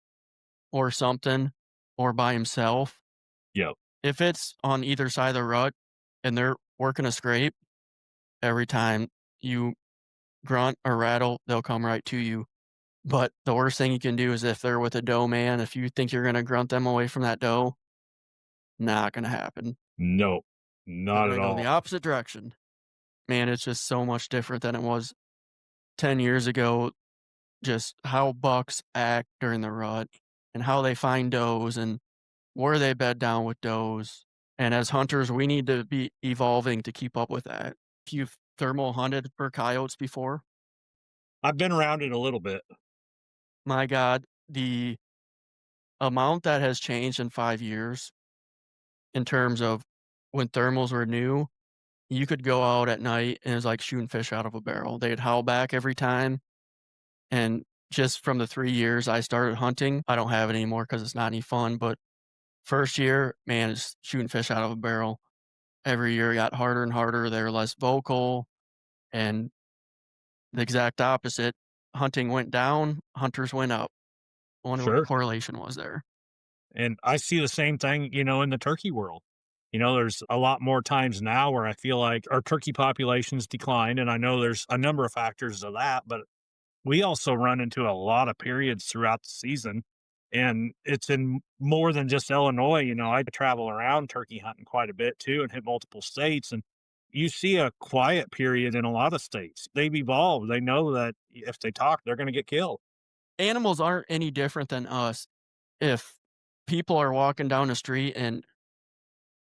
or something or by himself. Yep. If it's on either side of the rut and they're working a scrape, every time you grunt or rattle, they'll come right to you. But the worst thing you can do is if they're with a doe man, if you think you're gonna grunt them away from that doe, not gonna happen. No, They're not gonna at go the all. opposite direction. Man, it's just so much different than it was 10 years ago, just how bucks act during the rut and how they find does and where they bed down with does. And as hunters, we need to be evolving to keep up with that. If you've thermal hunted for coyotes before, I've been around it a little bit. my God, the amount that has changed in 5 years in terms of when thermals were new, you could go out at night and it was like shooting fish out of a barrel. They'd howl back every time. And just from the 3 years I started hunting, I don't have it anymore because it's not any fun. But first year, man, it's shooting fish out of a barrel. Every year it got harder and harder. They were less vocal. And the exact opposite, hunting went down, hunters went up. I wonder what the Sure. correlation was there. And I see the same thing, in the turkey world. There's a lot more times now where I feel like our turkey populations declined. And I know there's a number of factors of that, but we also run into a lot of periods throughout the season. And it's in more than just Illinois. I travel around turkey hunting quite a bit too and hit multiple states. And you see a quiet period in a lot of states. They've evolved. They know that if they talk, they're going to get killed. Animals aren't any different than us. If people are walking down the street and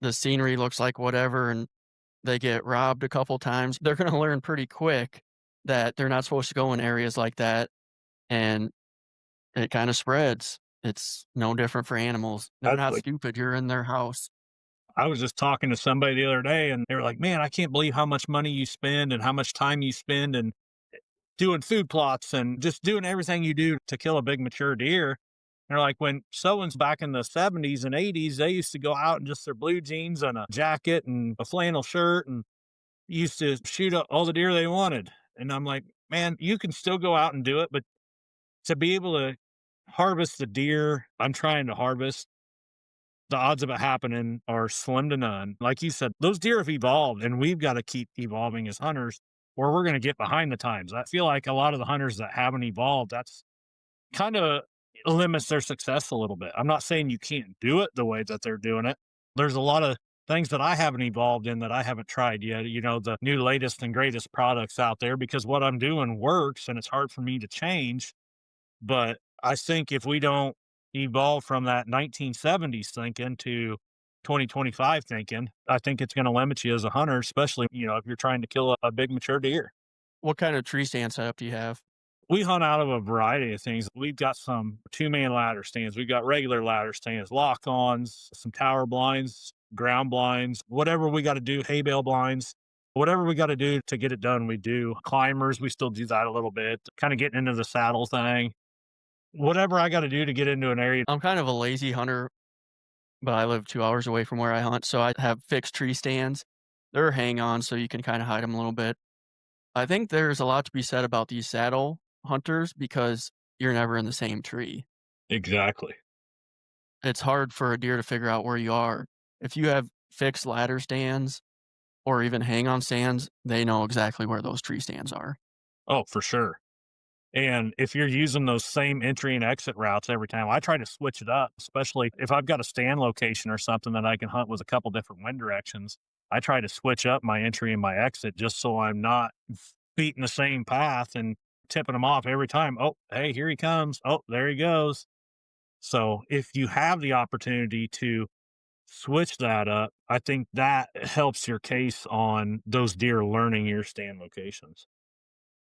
the scenery looks like whatever and they get robbed a couple times, they're gonna learn pretty quick that they're not supposed to go in areas like that, and it kinda spreads. It's no different for animals. They're not Exactly. stupid, you're in their house. I was just talking to somebody the other day and they were like, man, I can't believe how much money you spend and how much time you spend and doing food plots and just doing everything you do to kill a big mature deer. They're like, when someone's back in the 70s and 80s, they used to go out in just their blue jeans and a jacket and a flannel shirt and used to shoot up all the deer they wanted. And I'm like, man, you can still go out and do it, but to be able to harvest the deer I'm trying to harvest, the odds of it happening are slim to none. Like you said, those deer have evolved and we've got to keep evolving as hunters or we're going to get behind the times. I feel like a lot of the hunters that haven't evolved, that's kind of limits their success a little bit. I'm not saying you can't do it the way that they're doing it. There's a lot of things that I haven't evolved in that I haven't tried yet, the new latest and greatest products out there because what I'm doing works and it's hard for me to change. But I think if we don't evolve from that 1970s thinking to 2025 thinking, I think it's going to limit you as a hunter, especially, if you're trying to kill a big mature deer. What kind of tree stand setup do you have? We hunt out of a variety of things. We've got some two-man ladder stands. We've got regular ladder stands, lock-ons, some tower blinds, ground blinds, whatever we got to do, hay bale blinds, whatever we got to do to get it done, we do. Climbers, we still do that a little bit, kind of getting into the saddle thing. Whatever I got to do to get into an area. I'm kind of a lazy hunter, but I live 2 hours away from where I hunt, so I have fixed tree stands. They're hang-on, so you can kinda hide them a little bit. I think there's a lot to be said about these saddle hunters because you're never in the same tree. Exactly. It's hard for a deer to figure out where you are. If you have fixed ladder stands or even hang-on stands, they know exactly where those tree stands are. Oh, for sure. And if you're using those same entry and exit routes every time, I try to switch it up, especially if I've got a stand location or something that I can hunt with a couple different wind directions. I try to switch up my entry and my exit just so I'm not beating the same path and tipping them off every time. Oh, hey, here he comes. Oh, there he goes. So if you have the opportunity to switch that up, I think that helps your case on those deer learning your stand locations.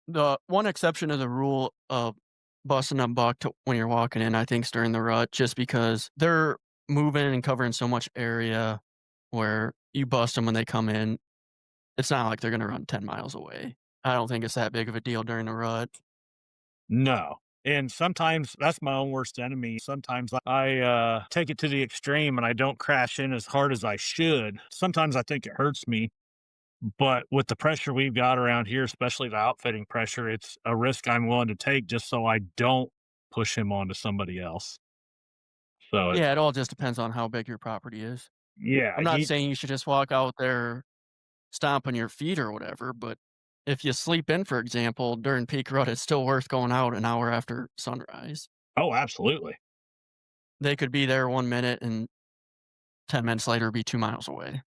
The one exception to the rule of busting a buck to when you're walking in, I think, is during the rut, just because they're moving and covering so much area where you bust them when they come in. It's not like they're gonna run 10 miles away. I don't think it's that big of a deal during the rut. No. And sometimes that's my own worst enemy. Sometimes I take it to the extreme and I don't crash in as hard as I should. Sometimes I think it hurts me, but with the pressure we've got around here, especially the outfitting pressure, it's a risk I'm willing to take just so I don't push him onto somebody else. So Yeah, it all just depends on how big your property is. yeah, I'm not he saying you should just walk out there stomping your feet or whatever, but if you sleep in, for example, during peak rut, it's still worth going out an hour after sunrise. oh, absolutely. They could be there 1 minute and 10 minutes later be 2 miles away.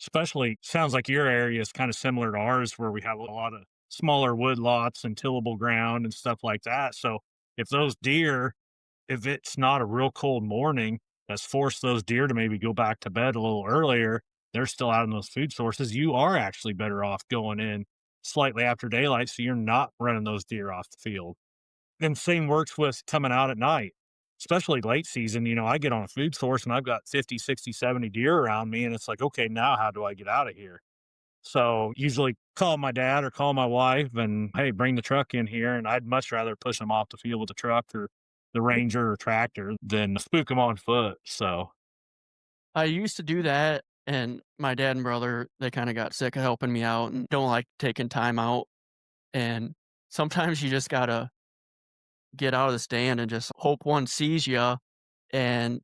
Especially sounds like your area is kind of similar to ours where we have a lot of smaller wood lots and tillable ground and stuff like that. So if those deer, if it's not a real cold morning that's forced those deer to maybe go back to bed a little earlier, they're still out in those food sources. You are actually better off going in slightly after daylight so you're not running those deer off the field. And same works with coming out at night, especially late season. I get on a food source and I've got 50, 60, 70 deer around me. And it's like, okay, now how do I get out of here? So usually call my dad or call my wife and, hey, bring the truck in here. And I'd much rather push them off the field with the truck or the Ranger or tractor than spook them on foot. So, I used to do that, and my dad and brother, they kinda got sick of helping me out and don't like taking time out, and sometimes you just gotta get out of the stand and just hope one sees you and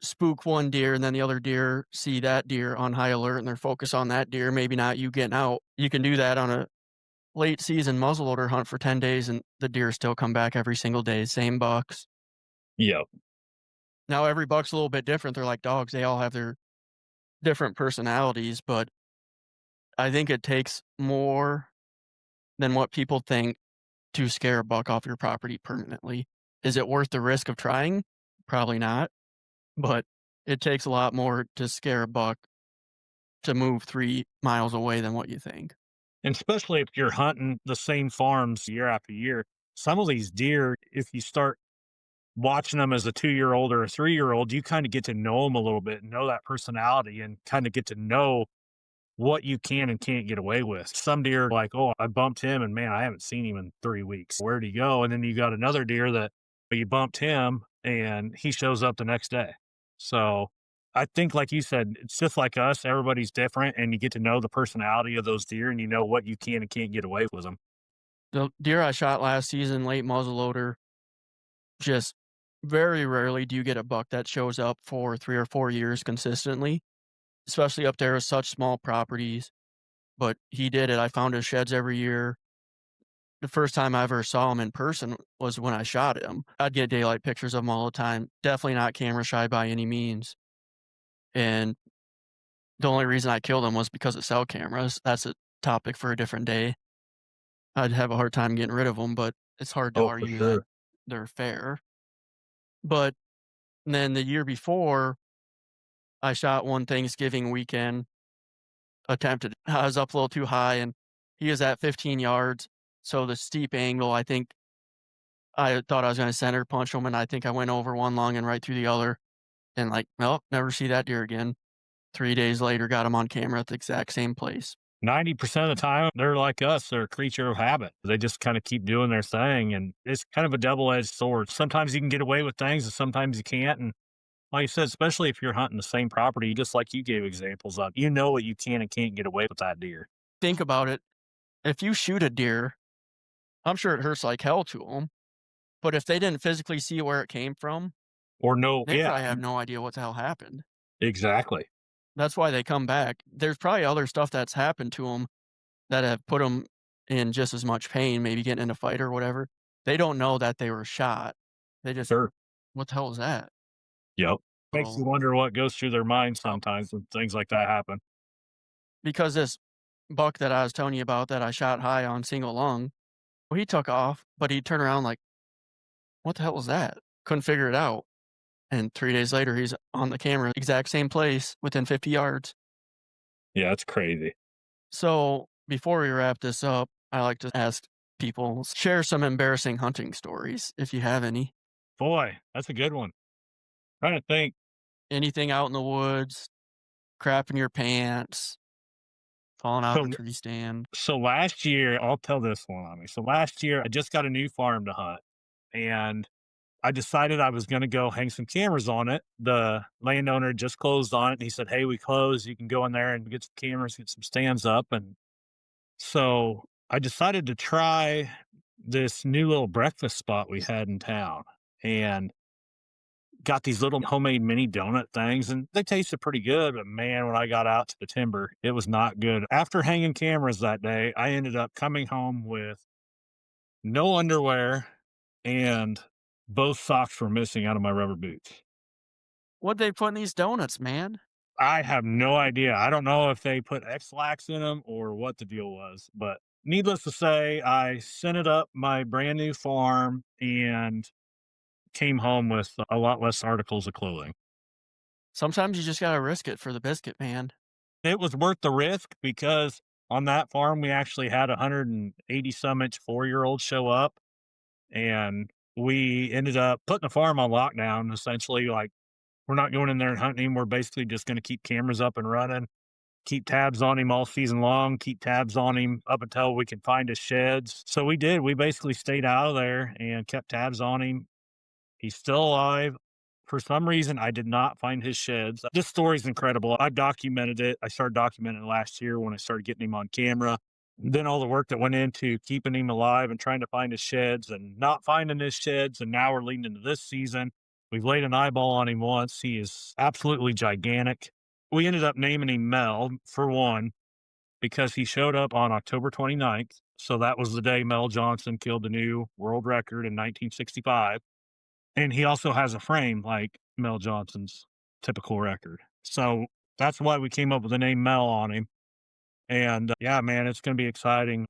spook one deer, and then the other deer see that deer on high alert, and they're focused on that deer, maybe not you getting out. You can do that on a late season muzzleloader hunt for 10 days, and the deer still come back every single day, same bucks. yeah. Now every buck's a little bit different, they're like dogs, they all have their different personalities, but I think it takes more than what people think to scare a buck off your property permanently. Is it worth the risk of trying? Probably not, but it takes a lot more to scare a buck to move 3 miles away than what you think. And especially if you're hunting the same farms year after year, some of these deer, if you start watching them as a 2-year old or a 3-year old, you kind of get to know them a little bit, know that personality, and kind of get to know what you can and can't get away with. Some deer are like, oh, I bumped him and man, I haven't seen him in 3 weeks. Where'd he go? And then you got another deer that you bumped him and he shows up the next day. So I think, like you said, it's just like us. Everybody's different and you get to know the personality of those deer and you know what you can and can't get away with them. The deer I shot last season, late muzzleloader, just very rarely do you get a buck that shows up for 3 or 4 years consistently, especially up there with such small properties, but he did it. I found his sheds every year. The first time I ever saw him in person was when I shot him. I'd get daylight pictures of him all the time. Definitely not camera shy by any means. And the only reason I killed him was because of cell cameras. That's a topic for a different day. I'd have a hard time getting rid of them, but it's hard to Oh, for argue that sure. they're fair. But then the year before, I shot one Thanksgiving weekend, attempted. I was up a little too high and he was at 15 yards. So the steep angle, I think I thought I was going to center punch him. And I think I went over one lung and right through the other. And like, well, never see that deer again. 3 days later, got him on camera at the exact same place. 90% of the time, they're like us. They're a creature of habit. They just kind of keep doing their thing. And it's kind of a double edged sword. Sometimes you can get away with things and sometimes you can't. And like I said, especially if you're hunting the same property, just like you gave examples of, you know what you can and can't get away with that deer. Think about it. If you shoot a deer, I'm sure it hurts like hell to them. But if they didn't physically see where it came from, Or no, they yeah, probably have no idea what the hell happened. exactly. That's why they come back. There's probably other stuff that's happened to them that have put them in just as much pain, maybe getting in a fight or whatever. They don't know that they were shot. They just, Sure. what the hell is that? Yep. Makes you So, wonder what goes through their mind uh, sometimes when things like that happen. because this buck that I was telling you about that I shot high on single lung, well, he took off, but he turned around like, what the hell was that? Couldn't figure it out. And 3 days later, he's on the camera, exact same place within 50 yards. Yeah, it's crazy. So before we wrap this up, I like to ask people share some embarrassing hunting stories if you have any. Boy, that's a good one. Trying to think. Anything out in the woods, crap in your pants, falling out of a So tree stand. so last year, I'll tell this one on me. So last year, I just got a new farm to hunt, and I decided I was going to go hang some cameras on it. The landowner just closed on it, and he said, "Hey, we closed. You can go in there and get some cameras, get some stands up." And so I decided to try this new little breakfast spot we had in town, and got these little homemade mini donut things, and they tasted pretty good. But man, when I got out to the timber, it was not good. After hanging cameras that day, I ended up coming home with no underwear and both socks were missing out of my rubber boots. What'd they put in these donuts, man? I have no idea. I don't know if they put X-Lax in them or what the deal was, but needless to say, I scented up my brand new farm and came home with a lot less articles of clothing. Sometimes you just gotta risk it for the biscuit, man. It was worth the risk because on that farm, we actually had a 180 some inch 4-year-old show up, and we ended up putting the farm on lockdown. Essentially, like, we're not going in there and hunting him. We're basically just going to keep cameras up and running, keep tabs on him all season long, keep tabs on him up until we can find his sheds. So we did. We basically stayed out of there and kept tabs on him. He's still alive. For some reason, I did not find his sheds. This story's incredible. I've documented it. I started documenting it last year when I started getting him on camera. Then all the work that went into keeping him alive and trying to find his sheds and not finding his sheds. And now we're leading into this season. We've laid an eyeball on him once. He is absolutely gigantic. We ended up naming him Mel for one, because he showed up on October 29th. So that was the day Mel Johnson killed the new world record in 1965. And he also has a frame like Mel Johnson's typical record. So that's why we came up with the name Mel on him. And yeah, man, it's going to be exciting.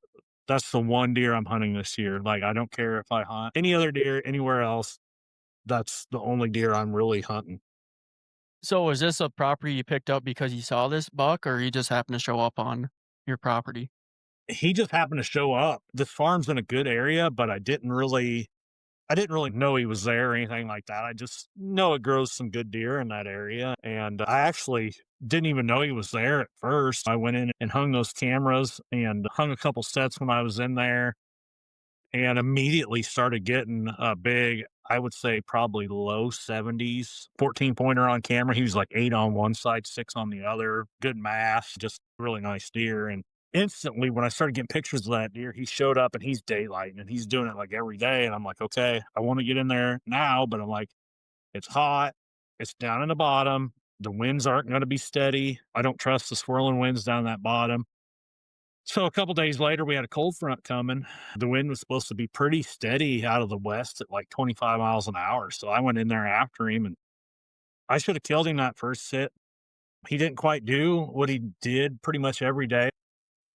That's the one deer I'm hunting this year. Like, I don't care if I hunt any other deer anywhere else. That's the only deer I'm really hunting. So was this a property you picked up because you saw this buck or he just happened to show up on your property? He just happened to show up. This farm's in a good area, but I didn't really know he was there or anything like that. I just know it grows some good deer in that area. And I actually didn't even know he was there at first. I went in and hung those cameras and hung a couple sets when I was in there and immediately started getting a big, I would say probably low 70s 14 pointer on camera. He was like 8 on one side, 6 on the other. Good mass, just really nice deer. And instantly, when I started getting pictures of that deer, he showed up and he's daylighting and he's doing it like every day. And I'm like, okay, I want to get in there now, but I'm like, it's hot, it's down in the bottom. The winds aren't going to be steady. I don't trust the swirling winds down that bottom. So a couple days later, we had a cold front coming. The wind was supposed to be pretty steady out of the west at like 25 miles an hour. So I went in there after him and I should have killed him that first sit. He didn't quite do what he did pretty much every day.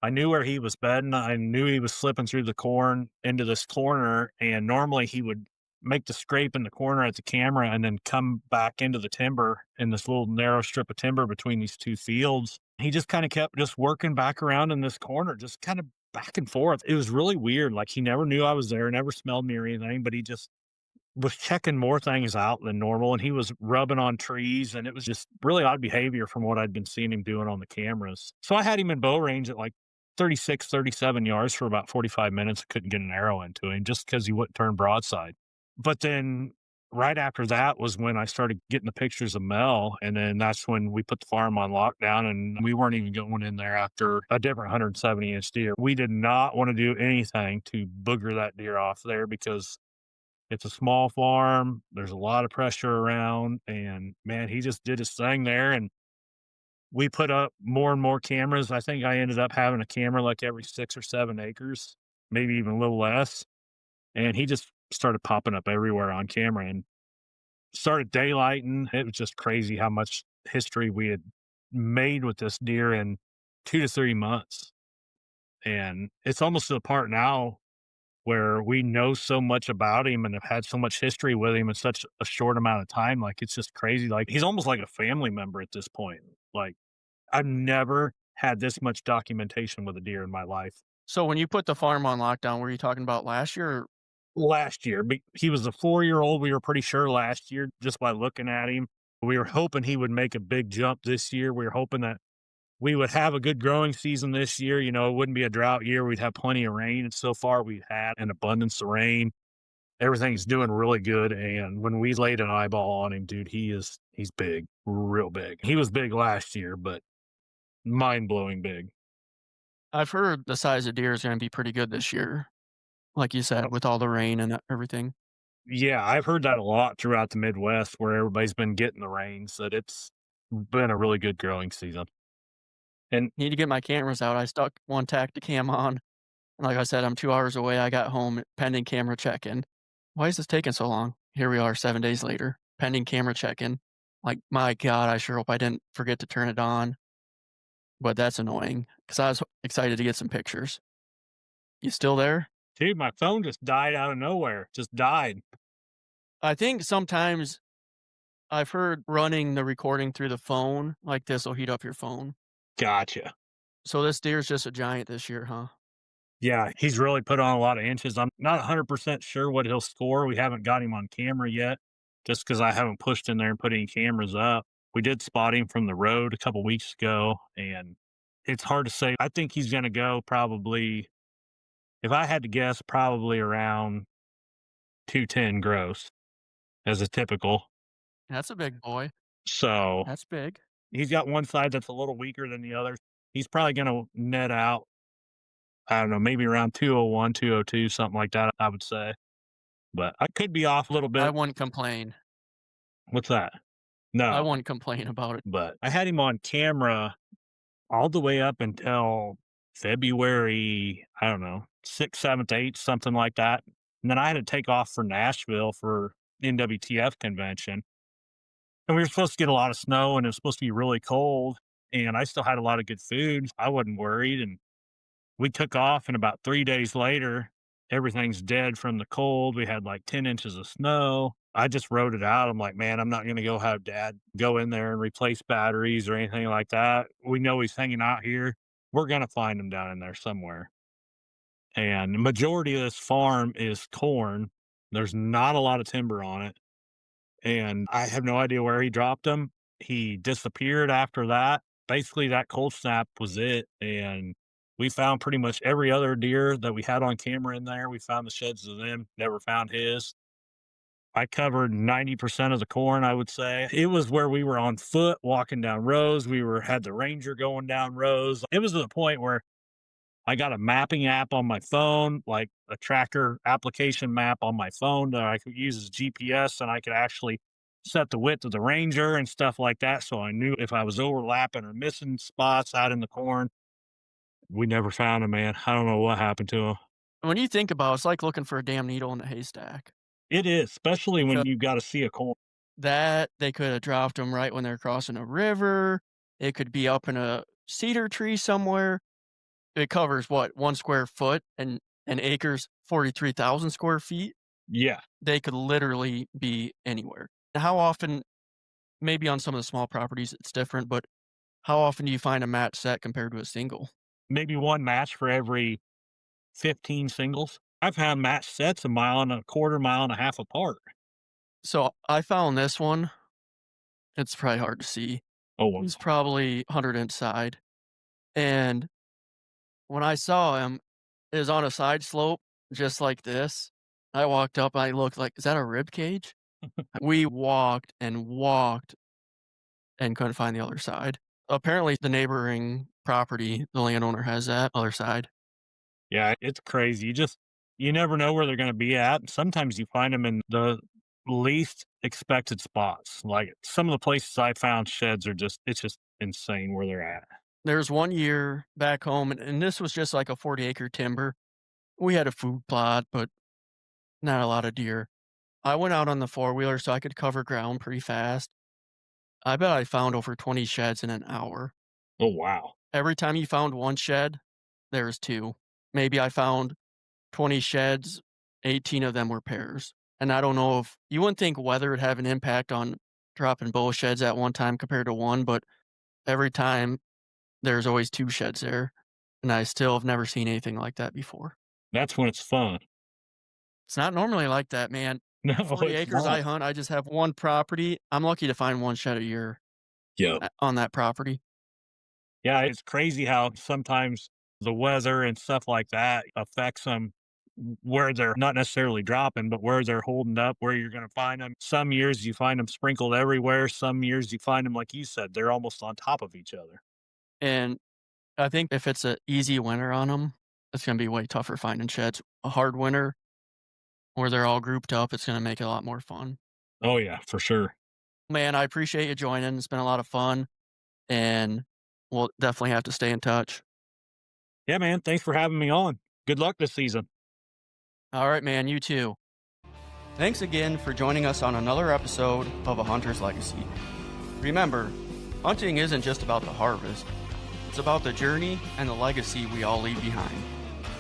I knew where he was bedding. I knew he was slipping through the corn into this corner. And normally he would make the scrape in the corner at the camera and then come back into the timber in this little narrow strip of timber between these two fields. He just kind of kept just working back around in this corner, just kind of back and forth. It was really weird. Like he never knew I was there, never smelled me or anything, but he just was checking more things out than normal, and he was rubbing on trees, and it was just really odd behavior from what I'd been seeing him doing on the cameras. So I had him in bow range at like 36, 37 yards for about 45 minutes. I couldn't get an arrow into him just because he wouldn't turn broadside. But then right after that was when I started getting the pictures of Mel, and then that's when we put the farm on lockdown, and we weren't even going in there after a different 170-inch deer. We did not want to do anything to booger that deer off there because it's a small farm. There's a lot of pressure around, and man, he just did his thing there. And we put up more and more cameras. I think I ended up having a camera like every 6 or 7 acres, maybe even a little less. And he just started popping up everywhere on camera and started daylighting. It was just crazy how much history we had made with this deer in 2 to 3 months. And it's almost to the part now where we know so much about him and have had so much history with him in such a short amount of time. Like, it's just crazy. Like, he's almost like a family member at this point. Like, I've never had this much documentation with a deer in my life. So when you put the farm on lockdown, were you talking about last year? Or Last year, he was a 4-year-old. We were pretty sure last year just by looking at him. We were hoping he would make a big jump this year. We were hoping that we would have a good growing season this year. You know, it wouldn't be a drought year. We'd have plenty of rain. And so far, we've had an abundance of rain. Everything's doing really good, and when we laid an eyeball on him, dude, he's big, real big. He was big last year, but mind-blowing big. I've heard the size of deer is gonna be pretty good this year, like you said, with all the rain and everything. Yeah, I've heard that a lot throughout the Midwest where everybody's been getting the rains, that it's been a really good growing season. And Need to get my cameras out. I stuck one Tacticam on. And like I said, I'm 2 hours away. I got home pending camera check-in. Why is this taking so long? Here we are 7 days later, pending camera check-in. Like, my god, I sure hope I didn't forget to turn it on, but that's annoying because I was excited to get some pictures. You still there? dude, my phone just died out of nowhere, just died. I think sometimes I've heard running the recording through the phone like this will heat up your phone. Gotcha. So this deer's just a giant this year, huh? Yeah, he's really put on a lot of inches. I'm not 100% sure what he'll score. We haven't got him on camera yet, just because I haven't pushed in there and put any cameras up. We did spot him from the road a couple weeks ago, and it's hard to say. I think he's going to go probably, if I had to guess, probably around 210 gross as a typical. That's a big boy. So That's big. he's got one side that's a little weaker than the other. He's probably going to net out, I don't know, maybe around 201, 202, something like that, I would say. But I could be off a little I bit. wouldn't complain. What's that? I No, wouldn't complain about it. but I had him on camera all the way up until February, I don't know, 6th, 7th, 8th, something like that. And then I had to take off for Nashville for NWTF convention. And we were supposed to get a lot of snow and it was supposed to be really cold. And I still had a lot of good food. I wasn't worried. And we took off, and about 3 days later, everything's dead from the cold. We had like 10 inches of snow. I just wrote it out. I'm like, man, I'm not going to go have dad go in there and replace batteries or anything like that. We know he's hanging out here. We're going to find him down in there somewhere. And the majority of this farm is corn. There's not a lot of timber on it. And I have no idea where he dropped him. He disappeared after that. Basically, that cold snap was it. And we found pretty much every other deer that we had on camera in there. We found the sheds of them, never found his. I covered 90% of the corn, I would say. It was where we were on foot walking down rows. Had the ranger going down rows. It was to the point where I got a mapping app on my phone, like a tracker application map on my phone that I could use as GPS, and I could actually set the width of the ranger and stuff like that. So I knew if I was overlapping or missing spots out in the corn. We never found him, man. I don't know what happened to him. When you think about it, it's like looking for a damn needle in a haystack. It is, especially when So you got to see a coin. that they could have dropped them right when they're crossing a river. It could be up in a cedar tree somewhere. It covers what, 1 square foot, and an acre's 43,000 square feet. Yeah, They could literally be anywhere. How often, maybe on some of the small properties, it's different, but how often do you find a match set compared to a single? maybe one match for every 15 singles. I've had match sets a mile and a quarter, mile and a half apart. So I found this one. It's probably hard to see. Oh, well, He's probably 100 inside. And when I saw him, it was on a side slope just like this. I walked up, I looked like, "Is that a rib cage?" We walked and couldn't find the other side. Apparently, the neighboring property, the landowner has that other side. yeah, it's crazy. You never know where they're going to be at. Sometimes you find them in the least expected spots. Like some of the places I found sheds are it's just insane where they're at. There's 1 year back home, and this was just like a 40-acre timber. We had a food plot, but not a lot of deer. I went out on the four-wheeler so I could cover ground pretty fast. I bet I found over 20 sheds in an hour. Oh, wow. Every time you found one shed, there was two. Maybe I found 20 sheds, 18 of them were pairs. And I don't know if you wouldn't think weather would have an impact on dropping both sheds at one time compared to one, but every time there's always two sheds there. And I still have never seen anything like that before. That's when it's fun. It's not normally like that, man. No, 40 it's acres not. I hunt, I just have one property. I'm lucky to find one shed a year Yeah. on that property. Yeah, it's crazy how sometimes the weather and stuff like that affects them where they're not necessarily dropping, but where they're holding up, where you're going to find them. Some years you find them sprinkled everywhere. Some years you find them, like you said, they're almost on top of each other. And I think if it's an easy winter on them, it's gonna be way tougher finding sheds. A hard winter where they're all grouped up, it's gonna make it a lot more fun. Oh, yeah, for sure. Man, I appreciate you joining. It's been a lot of fun, and we'll definitely have to stay in touch. Yeah, man. Thanks for having me on. Good luck this season. All right, man, you too. Thanks again for joining us on another episode of A Hunter's Legacy. Remember, hunting isn't just about the harvest, it's about the journey and the legacy we all leave behind.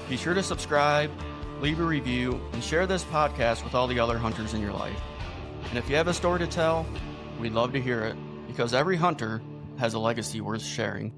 Be sure to subscribe, leave a review, and share this podcast with all the other hunters in your life. And if you have a story to tell, we'd love to hear it, because every hunter has a legacy worth sharing.